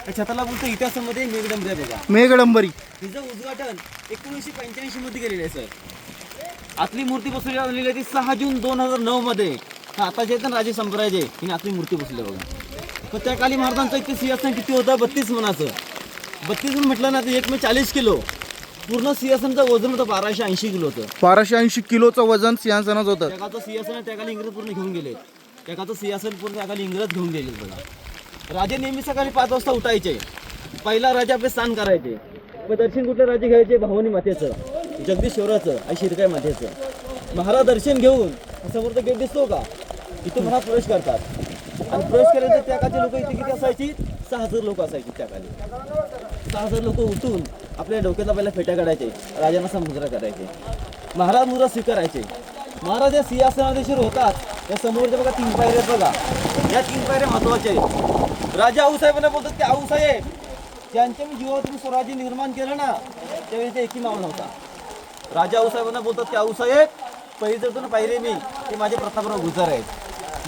B: त्या छताला बोलतो इतिहासामध्ये मेघडंबरी आहे बघा.
A: मेघडंबरी.
B: तिचं उद्घाटन 1985 मध्ये केलेलं आहे सर. आतली मूर्ती बसवलेली आहे ती 6 जून 2009 मध्ये. आता जे राजे संप्रदाय हिने आतली मूर्ती बसवली बघा. तर त्या काली महाराजांचं इतकं सिंहासन किती होतं 32 मनाचं. 32 म्हणून म्हटलं ना तर 1 40 किलो. पूर्ण सिंहासनाचं वजन होतं 1280 किलो होतं.
A: 1280 किलोचं वजन सिंहासनाचं होतं.
B: त्या काळचं सिंहासन त्या काली इंग्रज पूर्ण घेऊन गेले. त्या काळचं सिंहासन पूर्ण त्या काली इंग्रज घेऊन गेले बघा. राजे नेहमी सकाळी 5 वाजता उठायचे. पहिला राजा आपले स्नान करायचे. मग दर्शन कुठले राजे घ्यायचे भवानी मातेचं, जगदीश्वराचं आणि शिरकाई मातेचं. महाराज दर्शन घेऊन समोर गेट दिसतो का इथून महाराज प्रवेश करतात. आणि प्रवेश केल्यानंतर त्या काळचे लोक इथे किती असायची 6000 लोक असायची. त्या काळी 6000 लोक उठून आपल्या डोक्याला पहिला फेट्या काढायचे. राजांना समुद्र करायचे. महाराज मुद्रा स्वीकारायचे. महाराज या सिंहासनाधीशीर होतात. या समोरच्या बघा 3 पायऱ्या आहेत बघा. या 3 पायऱ्या महत्वाच्या आहेत. राजा आऊसाहेबांना बोलतात की आऊसाहेब ज्यांच्या मी जीवावर स्वराज्य निर्माण केलं ना त्यावेळी ते एकही मावळ नव्हता. राजा आऊसाहेबांना बोलतात की आऊसाहेब पहिली चढतो ना पायरी मी ते माझे प्रतापराव गुजर आहेत.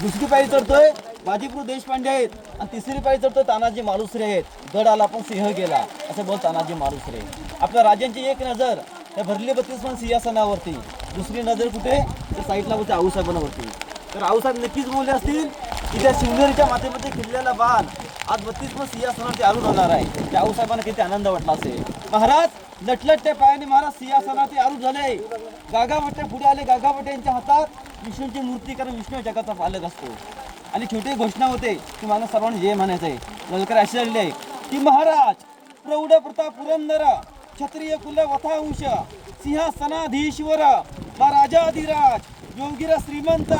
B: दुसरी पायरी चढतोय बाजीप्रभू देशपांडे आहेत. आणि तिसरी पायरी चढतोय तानाजी मालुसरे आहेत. गड आला पण सिंह गेला असं बोल तानाजी मालुसरे. आपल्या राजांची एक नजर त्या भरली 32 पण सिंहासनावरती. दुसरी नजर कुठे तर साईडला बोलते आऊसाहेबांवरती. तर आऊसाहेब नक्कीच बोलले असतील की त्या शिवनेरीच्या माथेमध्ये खिळलेला बाण आज 32 पण सिंहासनावरती आरून होणार आहे. त्या आऊसाहेबांना किती आनंद वाटला असेल. महाराज लटलटत्या पायाने महाराज सिंहासनावरती आरूढ झाले. गागाभट्टे पुढे आले. गागाभट्टे यांच्या हातात विष्णूची मूर्ती कारण विष्णू जगाचा पालक असतो. आणि छोटी घोषणा होते की मला सर्वांनी जे म्हणायचं आहे. ललकर असे झालेले आहे की महाराज प्रौढ प्रताप पुरंदर क्षत्रिय कुल वथांश सिंहासनाधीश्वर वा राजाधिराज योगीरा श्रीमंत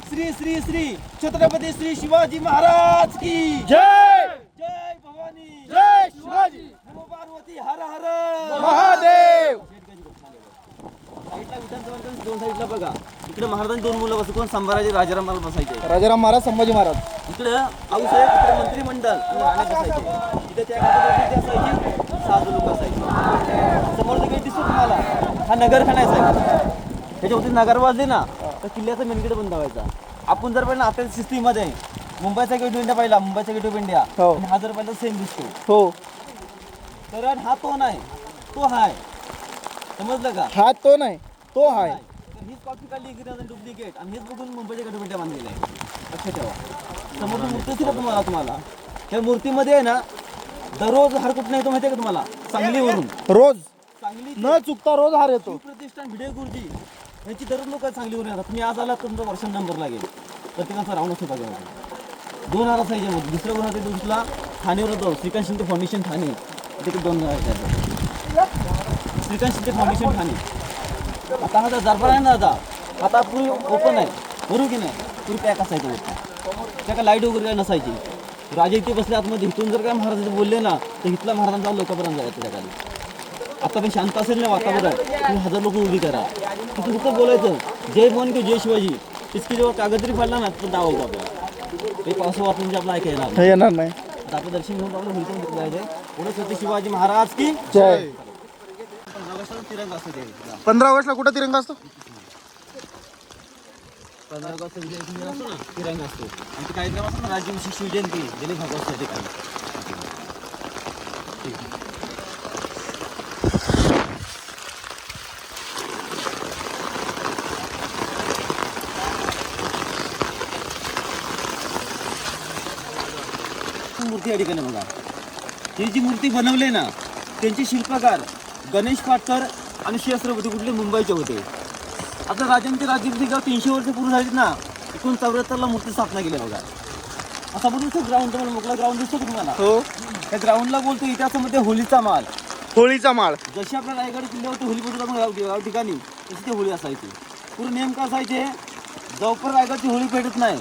B: श्री श्री श्री छत्रपती श्री शिवाजी महाराज की
A: जय.
B: जय भवानी
A: जय शिवाजी
B: नमो पार्वती हर हर
A: महादेव.
B: साईडला विधानसभा 2 साईडला बघा. इकडे महाराजांची 2 मुलं बसू कोण संभाजी राजाराम महाराज बसायचे.
A: राजाराम महाराज संभाजी महाराज.
B: इकडे आऊसाहेब इकडे मंत्रिमंडळ राणे बसायचे. इथे त्या काळात असायची 6 लोक असायचे. समोरचं गेट दिसतो तुम्हाला हा नगरखाना आहे साहेब. त्याच्यावरती नगर वाजले ना तर किल्ल्याचा मेनगेट बंद व्हायचा. आपण जर पण आता सिस्टीममध्ये मुंबईचा गेट ऑफ इंडिया पाहिला, मुंबईचा गेट ऑफ इंडिया
A: हो.
B: आणि हा जर पाहिला सेम दिसतो.
A: हो,
B: कारण हा तो नाही, तो हाय. समजलं का?
A: हा तो नाही, तो आहे.
B: तर हीच कॉपी काढली डुप्लिकेट आणि हेच बघून मुंबईच्या गेट ऑफ इंडिया बांधलेलं आहे. लक्षात ठेवा. समोर मूर्ती दिसली का तुम्हाला त्या मूर्तीमध्ये आहे ना दररोज हार कुठं येतो माहिती आहे का तुम्हाला? सांगलीवरून.
A: रोज
B: सांगली
A: न चुकता रोज हार येतो.
B: प्रतिष्ठान भिडे गुरुजी यांची दररोज लोक सांगलीवरून येतात. तुम्ही आज आला तुमचा वर्ष नंबर लागेल. प्रत्येकाचा राऊंड असतो बघा. 2 हार असायचे मध्ये. दुसऱ्या गुन्हा दिवसला ठाणेवर होतो श्रीकांत शिंदे फाउंडेशन ठाणे. तिथे 2 श्रीकांत शिंदे फाउंडेशन ठाणे. आता हा दरबार आहे ना दादा, आता पूर्वी ओपन आहे बरोबर की नाही? पूर्वी पॅक असायचं होतं, त्या का लाईट वगैरे काय नसायची. राजे इथे बसले आतमध्ये. इथून जर काय महाराज बोलले ना तर इथला महाराजांचा लोकांपर्यंत जायचं त्या खाली. आता पण शांत असेल ना वातावरण, तुम्ही 1000 लोक उभी करा. तिथं फक्त बोलायचं जय भवन की जय शिवाजी. इसकी जेव्हा कागदरी पडला ना तर दावा होतो आपल्याला. ते पावसा वाचून म्हणजे आपला ऐकायला
A: हे येणार नाही.
B: आता आपलं दर्शन घेऊन आपलं होईल जायचं. पुढे छत्रपती शिवाजी महाराज की
A: जय.
B: तिरंगा असतो ते.
A: 15 ऑगस्टला कुठं तिरंगा असतो?
B: 15 ऑगस्ट असतो ना तिरंगा असतो. आणि ते कार्यक्रम असतो ना राज्याभिषेक शिवजयंती गेले भागवत ठिकाणी. मूर्ती या ठिकाणी बघा. ही जी मूर्ती बनवली ना त्यांचे शिल्पकार गणेश पाटकर आणि सहस्त्रपती कुठले मुंबईचे होते. आता राजांची राज्याभिषेक जेव्हा 300 वर्ष पूर्ण झालीत ना 1974ला मूर्ती स्थापना केली बघा. असा बोलतो ग्राउंड तुम्हाला मोकळा ग्राउंड दिसतो तुम्हाला?
A: हो.
B: त्या ग्राउंडला बोलतो इतिहासामध्ये होळीचा माल.
A: होळीचा माळ.
B: जशी आपल्या रायगड किल्ल्यावरती होळी पडत गाव ठिकाणी तशी ते होळी असायची. पूर्ण नेमकं असायचे जोपर्यंत रायगडची होळी पेटत नाही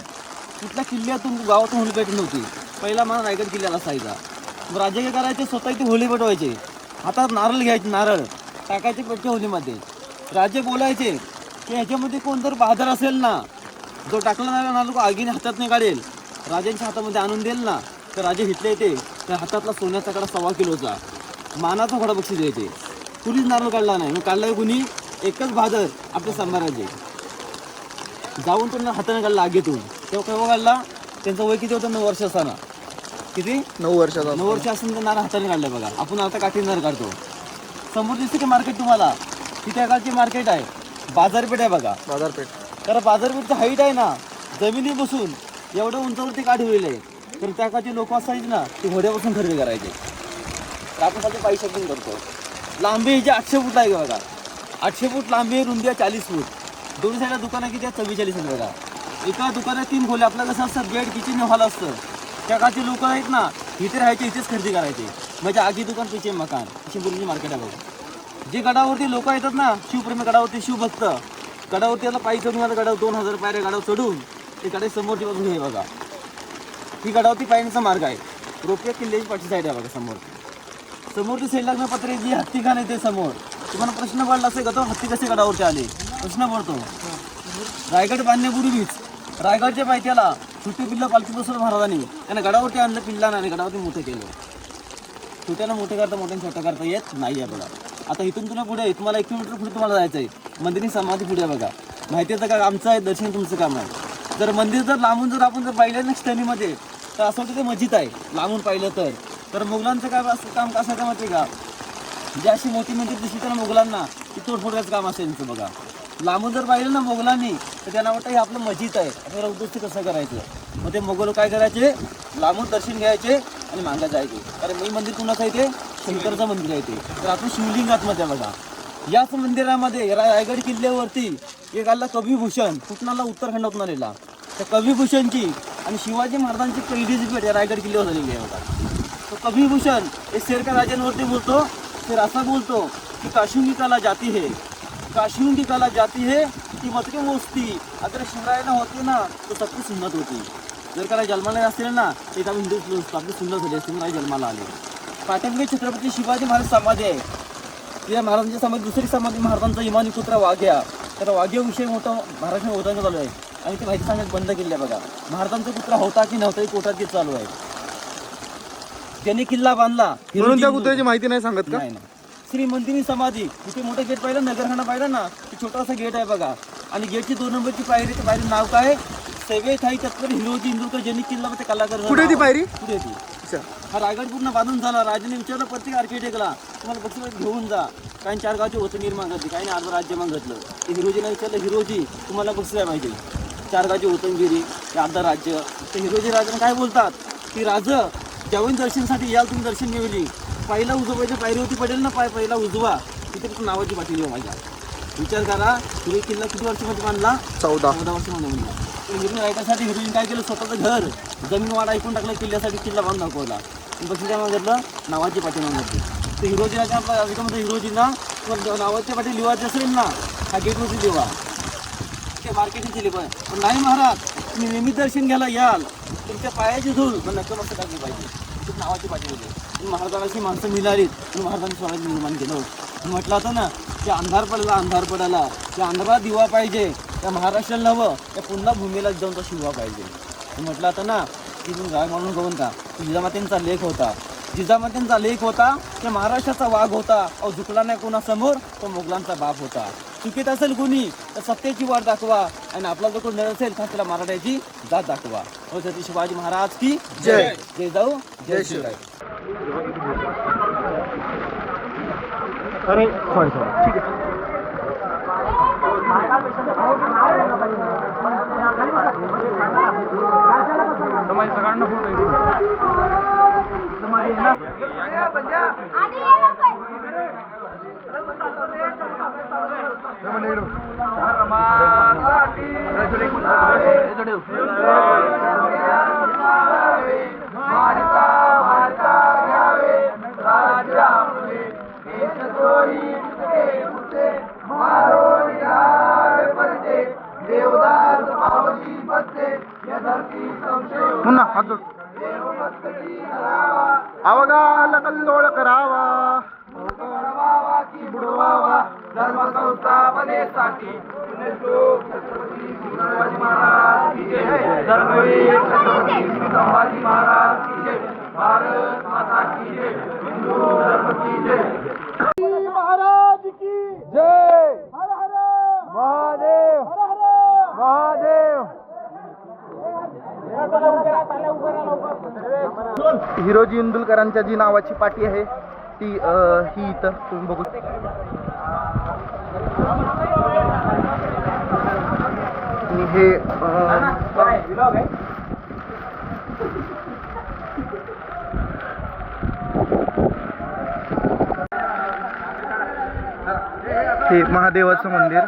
B: कुठल्या किल्ल्यातून गावातून होळी पेटत नव्हती. पहिला मान रायगड किल्ल्याला असायचा. मग राजे काय करायचे स्वतः इथे होळी पेटवायचे. हातात नारळ घ्यायचे, नारळ टाकायचे पेटच्या होळीमध्ये. राजे बोलायचे की ह्याच्यामध्ये कोण जर बहादर असेल ना जो टाकला नारळ आगीने हातात नाही काढेल राजांच्या हातामध्ये आणून देईल ना तर राजे हिटले येते तर हातातला सोन्याचा कडा 1.25 किलोचा मानाचा घोडा बक्षीस द्यायचे. कुणीच नारळ काढला नाही. मग काढलाय कुणी? एकच बहादर आपले संभाराजे. जाऊन तो हाताने काढला आगीतून. तेव्हा केव्हा काढला? त्यांचं वय किती होतं? 9 वर्ष असताना. किती?
A: 9 वर्षाचा.
B: 9 वर्ष असताना ते नारळ हाताने काढले बघा. आपण आता काठी नारळ काढतो. समोर दिसते की मार्केट तुम्हाला? ती त्या काळची मार्केट आहे. बाजारपेठ आहे बघा.
A: बाजारपेठ.
B: कारण बाजारपेठचं हाईट आहे ना जमिनी बसून एवढं उंचावरती काढ होईल आहे. तर त्या काळचे लोक असायचे ना ते घोड्यापासून खरेदी करायचे. तर आपण सध्या पायी शॉपिंग करतो. लांबी हिची 800 फूट आहे बघा. 800 फूट लांबी आहे, रुंदी आहे 40 फूट. दोन्ही साईडला दुकानं किती आहेत? 44 आहेत बघा. एका दुकानात 3 खोले. आपलं कसं असतं बेड किचन हॉल असतं. त्या काळचे लोक आहेत ना इथे राहायचे, इथेच खरेदी करायचे. म्हणजे आगी दुकान पिचे मकान अशी बोलून मार्केट आहे बघा. जे गडावरती लोक येतात ना शिवप्रेमी गडावरती शिवभक्त गडावरती आता पायी चढून आता गडावर 2000 पायऱ्या गडावर चढून ते गडा समोरची बाजू हे बघा. ही गडावरती पायण्याचा मार्ग आहे. रोपे किल्ल्याची पाठी साईड आहे बघा. समोरची साईड लागणं पत्रे जी हत्तीखान आहे ते समोर. तुम्हाला प्रश्न पडला असेल का तो हत्ती कसे गडावरती आले? प्रश्न पडतो. रायगड बांधण्यापूर्वीच रायगडच्या पायथ्याला छोटे पिल्ला पालखी बसवलं महाराजांनी. त्यांना गडावरती आणलं पिल्ला आणि गडावरती मोठं केलं. छोट्याला मोठे करता मोठ्याने छोटं करता येत नाही आहे बघा. आता इथून तुला पुढे तुम्हाला 1 किलोमीटर पुढे तुम्हाला जायचं आहे. मंदिरी समाधी पुढे बघा. माहितीचं का आमचं आहे दर्शन तुमचं काम आहे. जर मंदिर जर लांबून जर आपण जर पाहिलं ना स्थळीमध्ये तर असं वाटतं ते मस्जिद आहे लांबून पाहिलं तर मुघलांचं काय असं काम कसं काय माहिती का? जे अशी मोठी मंदिर दिसली तर मुघलांना ती तोडफोडायचं काम असेल त्यांचं बघा. लांबून जर पाहिलं ना मुघलांनी तर त्यांना वाटतं हे आपलं मस्जिद आहे आपल्याला उद्ध्वस्त कसं करायचं. मग ते मुघल काय करायचे लांबून दर्शन घ्यायचे आणि मागं जायचे. कारण मी मंदिर कुणाचं आहे ते शंकरचं मंदिर आहे ते. तर आपण शिवलिंग आतमध्ये बघा. याच मंदिरामध्ये रायगड किल्ल्यावरती एक आला कविभूषण कुठनाला उत्तराखंडातून आलेला. त्या कविभूषणची आणि शिवाजी महाराजांची पहिलीची भेट या रायगड किल्ल्यावर झालेली आहे बघा. तो कविभूषण एक शेरका राजांवरती बोलतो. फिर असा बोलतो की काश्मीर की कला जाती है, काश्मीर की कला जाती है ती मतके मोजती. अगर शिवरायांना होते ना तो सबकी सुन्नत होती. जर का जन्माला असतील ना तर आम्ही हिंदू आपली सुन्नत झाली असते म्हणून जन्माला आले. पाटणगे छत्रपती शिवाजी महाराज समाधी आहे. या महाराजांच्या समाधी दुसरी समाधी महाराजांचा इमानी पुत्र वाघ्या. तर वाघ्याविषयी मोठं महाराष्ट्र होताना चालू आहे आणि ती माहिती सांगण्यात बंद केली आहे बघा. महाराजांचा पुत्र होता की नव्हता कोर्टात ते चालू आहे. त्यांनी किल्ला बांधला
A: म्हणून त्या पुत्राची माहिती नाही सांगत का?
B: नाही. श्री मंदिरी समाधी तिथे मोठं गेट पाहिलं नगरखाना पाहिलं ना ते छोटासा गेट आहे बघा. आणि गेटची 2 नंबरची पायरी ते पायरी नाव काय? सेवेत आहे त्यात हिरोजी इंदुरकर ज्यांनी किल्ला ते कलाकार
A: कुठे ती पायरी?
B: कुठे ती हा रायगड पूर्ण बांधून झाला. राजाने विचारलं प्रत्येक आर्किटेक्टला तुम्हाला बक्षीस घेऊन जा. काही 4 गावचे होतं निर्माण घातली, काही अर्ध राज्य मागितलं. ते हिरोजीला विचारलं हिरोजी तुम्हाला बक्षीस आहे पाहिजे. 4 गावची होतनगिरी ते अर्ध राज्य. ते हिरोजी राजाने काय बोलतात की राजा ज्यावेळी दर्शनासाठी याल तुम्ही दर्शन मिळवली पहिला उजवायच्या पायरीवरती पडेल ना पहिला उजवा तिथे फक्त नावाची पाठी लिहा माझ्या. विचार करा हिरो किल्ला किती वर्षामध्ये बांधला? 14 वर्षामध्ये बांधला. हिरोईन रायटासाठी हिरोईन काय केलं स्वतःचं घर जमीन वाडा ऐकून टाकलं किल्ल्यासाठी किल्ला बांधून दाखवला. बक्षीस काय मागितलं? नावाची पाठी मागितली. तर हिरोजी राजा आपल्या याच्यामध्ये हिरोजींना नावाच्या पाठी लिवायची असेल ना हा गेटवरती लिवा ते मार्केटिंगची लिवा पण नाही महाराज तुम्ही नियमित दर्शन घ्यायला याल तुमच्या पायाची धूल पण नक्की मस्त टाकली पाहिजे नावाची पाठी लिहिली. महाराजांची माणसं मिळालीत आणि महाराजांनी स्वराज्य निर्माण केलं. म्हटलं होतं ना की अंधार पडायला त्या अंधारात दिवा पाहिजे त्या महाराष्ट्राला नवं त्या पुन्हा भूमीला जाऊन तो शिवा पाहिजे. म्हटलं होतं ना की तुम्ही गाय म्हणून गवून का जिजामातेंचा लेख होता त्या महाराष्ट्राचा वाघ होता. अहो झुकला नाही कोणासमोर तो मोगलांचा बाप होता. चुकीत असेल कोणी तर सत्तेची वाट दाखवा आणि आपला जो कोण नर असेल तर त्याला मराठ्याची जात दाखवा. छत्रपती शिवाजी महाराज की जय. जय जाऊ जय शिवराय.
A: अरे सॉरी ठीक आहे. पुन्हा हात जोड. अवगाल कल्लोळ करावा बुडवावा धर्म संस्थापनेसाठी शिवाजी महाराज की जय. धर्मवीर छत्रपती संभाजी महाराज की जय. भारत माता की जय. हिंदू धर्म की जय. महाराज की जय. हर हर महादेव. हर हर महादेव. हिरोजी इंदुलकरांच्या जी नावाची पाटी आहे ती ही इथं तुम्ही बघू. आणि हे हे महादेवाचं मंदिर.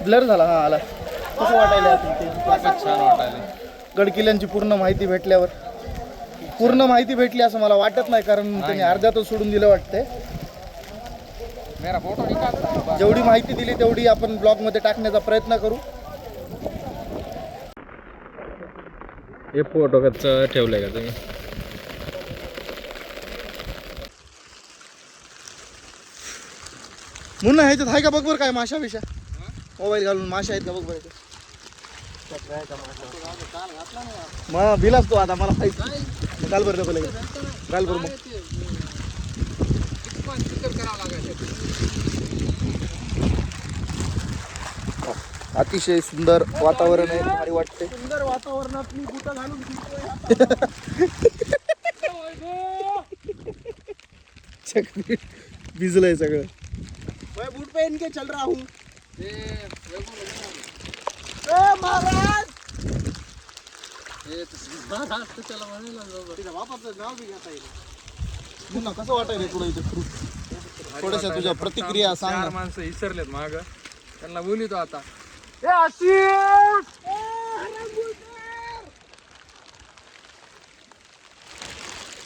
A: ब्लर झाला. हा आला. कसं वाटायला? छान वाटायला. गडकिल्ल्यांची पूर्ण माहिती भेटल्यावर पूर्ण माहिती भेटली असं मला वाटत नाही कारण त्यांनी अर्ध्यातच सोडून दिलं वाटतंय. जेवढी माहिती दिली तेवढी आपण ब्लॉगमध्ये टाकण्याचा प्रयत्न करू.
C: हे फोटो कसं ठेवलंय का तुम्ही?
A: मुन्ना ह्याच्यात आहे का बघ बरं काय माशा बिशा मोबाईल घालून माशा आहेत का बघ बरं. मग बिलास तो आता मला माहिती काल बरं पहिले काल बरं. मग अतिशय सुंदर वातावरण आहे. भारी वाटते. सुंदर वातावरणात मी बुटा घालून भिजलंय सगळं. मैं बूट पहन के चल रहा हूँ. महाराज कसं वाटायला तुला इथे थोड्याशा तुझ्या प्रतिक्रिया सांग ना.
C: माणसं विसरलेत माग त्यांना बोलितो आता.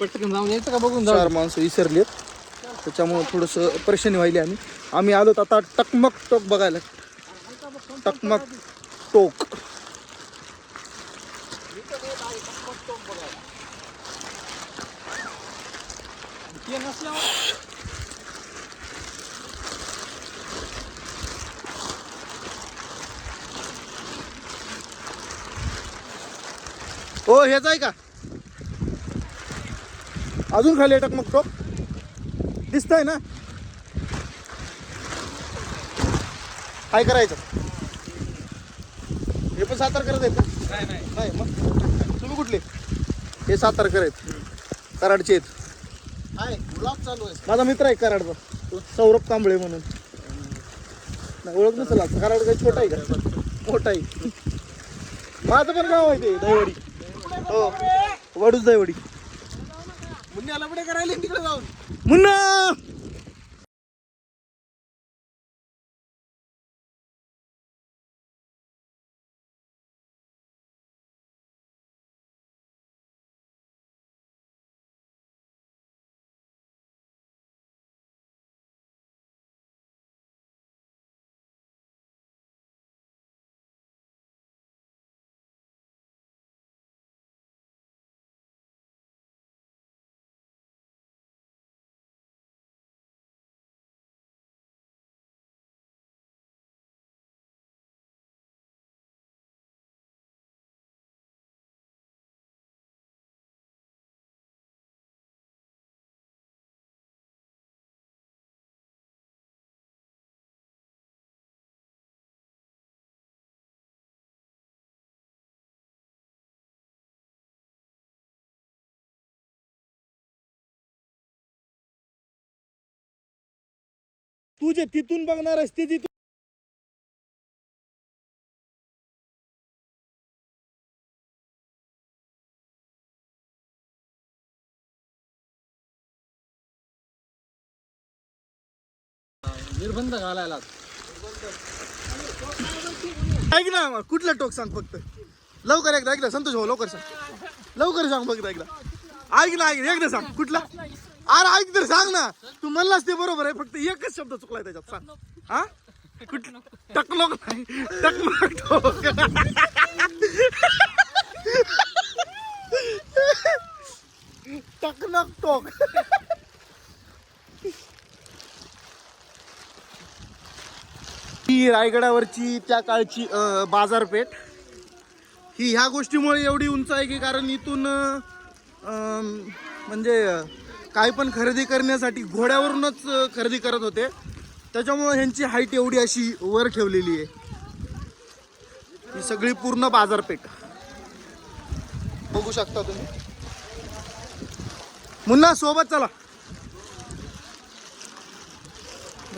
C: पटकन जाऊन यायचं का बघून
A: 4 माणसं विसरलीत, त्याच्यामुळे थोडंसं परेशानी व्हायली. आम्ही आलो आता टकमक टोक बघायला. टकमक टोक हो, हेच आहे का? अजून खाली टकमक टोक दिसतंय ना? काय करायचं? हे पण सातारकर आहेत का? नाही. मग तुम्ही कुठले? हे सातारकर आहेत, कराडचे आहेत. ब्लॉग चालू आहे. माझा मित्र आहे कराडचा, सौरभ कांबळे म्हणून. नाही, ओळख नसेल. कराड काही छोटा आहे का? मोठा आहे. माझं पण गाव आहे ते दहीवडी. हो, वडूच दहीवडी. मुन्ना लबडे करायला तिकडे जाऊन. मुन्ना तू जे तिथून बघणार आहेस ते तिथून.
C: निर्बंध घालायला
A: ऐक ना, कुठलं टोक सांग फक्त. लवकर एकदा ऐकलं संतोष भाऊ, लवकर सांग. लवकर सांग फक्त एकदा. ऐक ना, एकदा सांग कुठला. अरे ऐक तर सांग ना. तू म्हणलास ते बरोबर आहे, फक्त एकच शब्द चुकलाय त्याच्यात. सांग. हा कुठलं? टकलोक नाही, टकमक टोक. टकमक टोक. ही रायगडावरची त्या काळची बाजारपेठ ही ह्या गोष्टीमुळे एवढी उंच आहे की कारण इथून म्हणजे काही पण खरेदी करण्यासाठी घोड्यावरूनच खरेदी करत होते, त्याच्यामुळे ह्यांची हाईट एवढी अशी वर ठेवलेली आहे. ही सगळी पूर्ण बाजारपेठ बघू शकता तुम्ही. मुन्ना सोबत चला.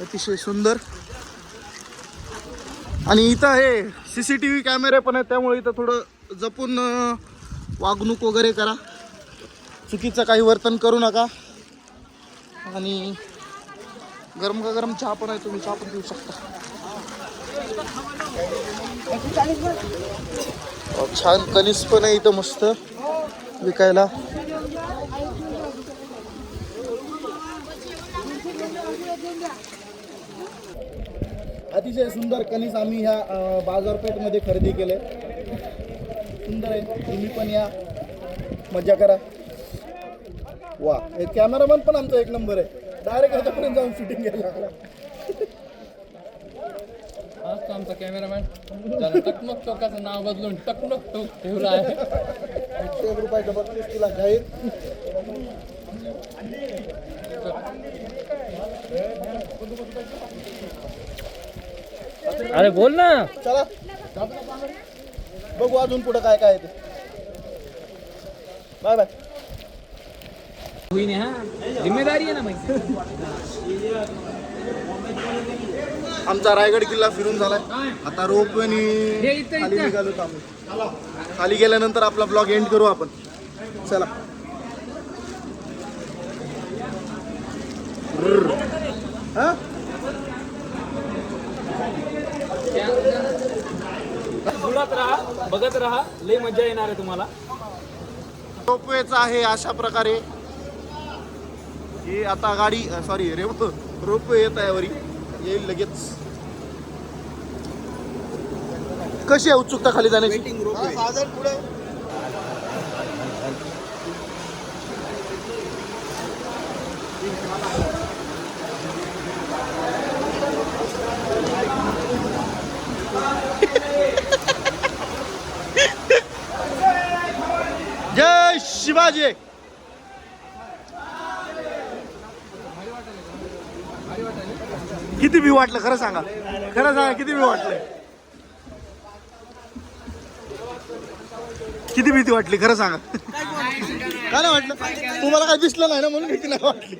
A: अतिशय सुंदर. आणि इथं हे CCTV कॅमेरे पण आहेत, त्यामुळे इथं थोडं जपून वागणूक वगैरे करा. चुकीचं काही वर्तन करू नका. आणि गरम का गरम चहा पण आहे, तुम्ही चहा पण पिऊ शकता. छान कणीस पण आहे इथं मस्त विकायला. अतिशय सुंदर कणीस आम्ही ह्या बाजारपेठमध्ये खरेदी केले. सुंदर आहे, तुम्ही पण या, मजा करा. वा, हे कॅमेरामन पण आमचा एक नंबर आहे. डायरेक्ट ह्याच्यापर्यंत जाऊन शूटिंग घ्यायला लागला.
C: आज तो आमचा कॅमेरामॅन टकमक टोकाचं नाव बदलून टकमक टोक ठेवलं आहे.
A: 1 रुपयाचं 32 तुला जाहीर.
C: अरे बोल ना.
A: चला बघू अजून पुढे काय काय आहे ते. Bye bye.
C: होईने हा, जिम्मेदारी आहे ना माहिती.
A: आमचा रायगड किल्ला फिरून झालाय. आता रोपवेनी खाली निघालो आम्ही. खाली गेल्यानंतर आपला ब्लॉग एंड करू आपण. चला. हा
C: जुळत राहा, बघत राहा, लय मजा येणार आहे तुम्हाला.
A: रोपवेचा आहे अशा प्रकारे हे आता गाडी सॉरी रोपवे येत आहे वरी, येईल लगेच. कशी आहे उत्सुकता खाली जाण्याची? जय शिवाजी. किती भी वाटलं खरं सांगा, किती भी वाटलं, किती भीती वाटली खरं सांगा. काय नाही वाटलं तुम्हाला, काय दिसलं नाही ना म्हणून भीती नाही वाटली.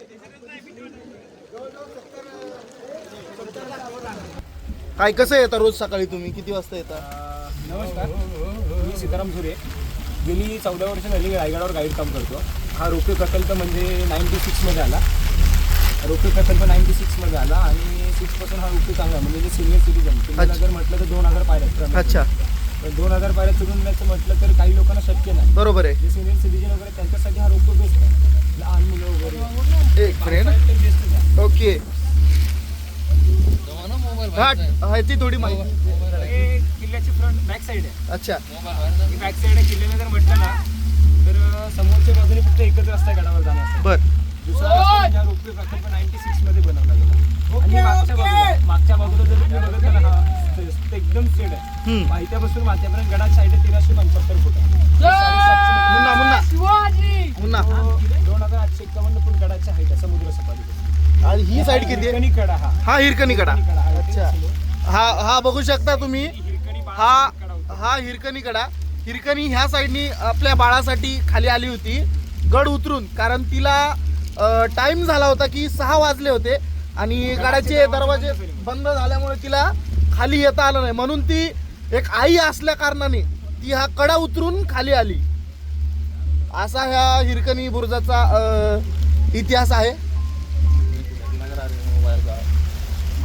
A: काय कसं येता रोज सकाळी तुम्ही, किती वाजता येता?
C: नमस्कार, मी सीताराम सुरे. गेली 14 वर्ष झाली रायगडावर गाईड काम करतो. हा रोपवे प्रकल्प म्हणजे 96 मध्ये आला. रोपवे प्रकल्प 96 मध्ये आला आणि 6 पासून हा रोपवे चांगला म्हणजे जे सिनियर सिटीजन तुम्हाला जर म्हटलं तर 2000 पायऱ्या.
A: अच्छा,
C: 2000 पायऱ्या चढून जायचं म्हटलं तर काही लोकांना शक्य नाही.
A: बरोबर आहे.
C: जे सिनियर सिटीजन वगैरे त्यांच्यासाठी हा रोपवे बेस्ट आहे. लहान मुलं वगैरे
A: एक फ्रेंड
C: बेस्ट आहे.
A: ओके. ती थोडी माहिती.
C: हे किल्ल्याची फ्रंट बॅक साईड आहे.
A: अच्छा,
C: ही बॅक साईड आहे. किल्ल्याने जर म्हटलं ना तर समोरच्या बाजूने फक्त एकच रस्ता आहे गडावर जाण्याचा.
A: बर.
C: दुसरा रस्ता म्हणजे हा रोपवे प्रकल्प 96 मध्ये बनवला गेला. आणि मागच्या बाजूला जर तुम्ही बघितलं ना, हा रस्ता एकदम स्ट्रेट आहे. माहित्यापासून माथ्यापर्यंत गडाची साईड 1375 फूट आहे.
A: मुन्ना मुन्ना मुन्ना
C: 2851 फूट गडाची हाईट आहे समुद्र सपाटीपासून.
A: आणि ही साईड किती आहे?
C: हिरकणी कडा
A: हा हिरकणी कडा. अच्छा,
C: अच्छा.
A: हा बघू शकता तुम्ही.
C: हिरकणी
A: हा हिरकणी कडा. हिरकणी ह्या साईडनी आपल्या बाळासाठी खाली आली होती गड उतरून, कारण तिला टाइम झाला होता की 6 वाजले होते आणि गडाचे दरवाजे बंद झाल्यामुळे तिला खाली येता आलं नाही. म्हणून ती एक आई असल्या कारणाने ती हा कडा उतरून खाली आली. असा ह्या हिरकणी बुरुजाचा इतिहास आहे.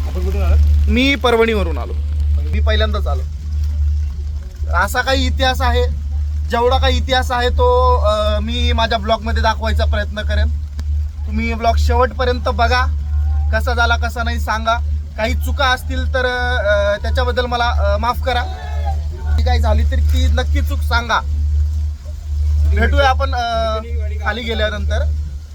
C: आपण कुठून आलात?
A: मी परभणीवरून आलो. मी पहिल्यांदाच आलो. असा काही इतिहास आहे, जेवढा काही इतिहास आहे तो मी माझ्या ब्लॉगमध्ये दाखवायचा प्रयत्न करेन. तुम्ही ब्लॉग शेवटपर्यंत बघा, कसा झाला कसा नाही सांगा. काही चुका असतील तर त्याच्याबद्दल मला माफ करा. काही झाली तरी ती नक्की चूक सांगा. भेटूया आपण खाली गेल्यानंतर.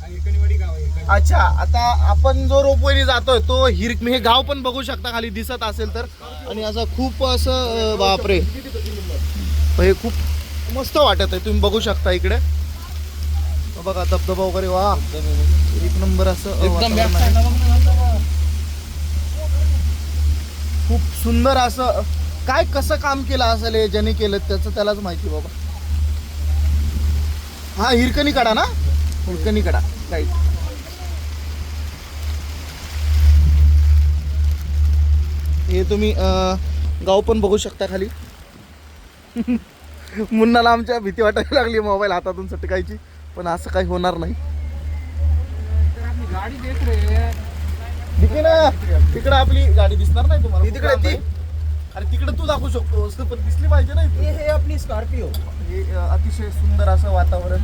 C: हिरकणीवाडी गाव आहे.
A: अच्छा, आता आपण जो रोपवेने जातोय तो हे गाव पण बघू शकता खाली दिसत असेल तर. आणि असं खूप असं बापरे, हे खूप मस्त वाटत आहे. तुम्ही बघू शकता इकडे बघा धबधबा वगैरे. वा, एक नंबर असं वातावरण आहे. खूप सुंदर असं. काय कसं काम केलं असेल हे ज्याने केलं त्याचं त्यालाच माहिती बाबा. हा हिरकणी कडा ना, हिरकणी कडा राईट. हे तुम्ही गाव पण बघू शकता खाली. मुन्नाला आमच्या भीती वाटायला लागली मोबाईल हातातून सटकायची, पण असं काही होणार नाही. तिकडे ना, तिकडे आपली गाडी दिसणार नाही तुम्हाला. तिकडे ती, अरे तिकडे तू दाखवू शकतो पण दिसली पाहिजे ना.
B: हे आपली स्कॉर्पिओ.
A: हे अतिशय सुंदर असं वातावरण.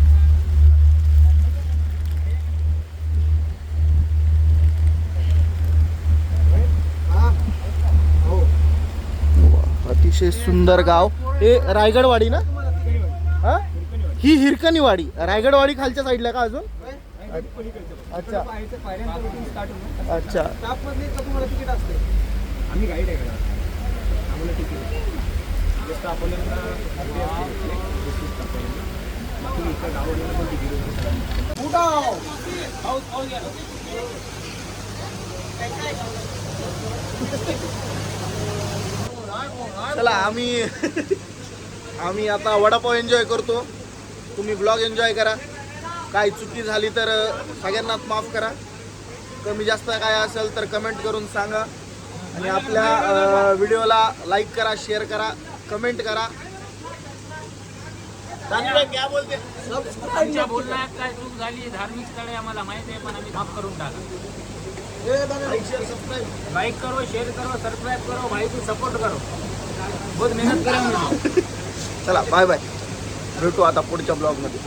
A: अतिशय सुंदर गाव. हे रायगडवाडी ना. हा, ही हिरकणीवाडी. रायगडवाडी खालच्या साईडला का अजून? अच्छा अच्छा.
B: तुम्हाला तिकीट असते.
C: आम्ही गाईड आहे. आम्हाला तिकीट जसं आपण
A: चला आम्ही आता वडापाव एन्जॉय करतो. तुम्ही ब्लॉग एन्जॉय करा. काय चुकी झाली तर सगळ्यांनाच माफ करा. कमी जास्त काय असेल तर कमेंट करून सांगा. आणि आपल्या व्हिडिओला लाईक करा, शेअर करा, कमेंट करा. क्या बोलते?
C: आमच्या बोलण्यात काय चूक झाली, धार्मिक स्थळे आम्हाला माहिती आहे, पण आम्ही माफ करून टाका. लाइक करो, शेयर करो, सब्सक्राइब करो, भाई को सपोर्ट करो. बहुत मेहनत करेंगे.
A: चला बाय बाय. भेटू आता पुढच्या ब्लॉगमध्ये.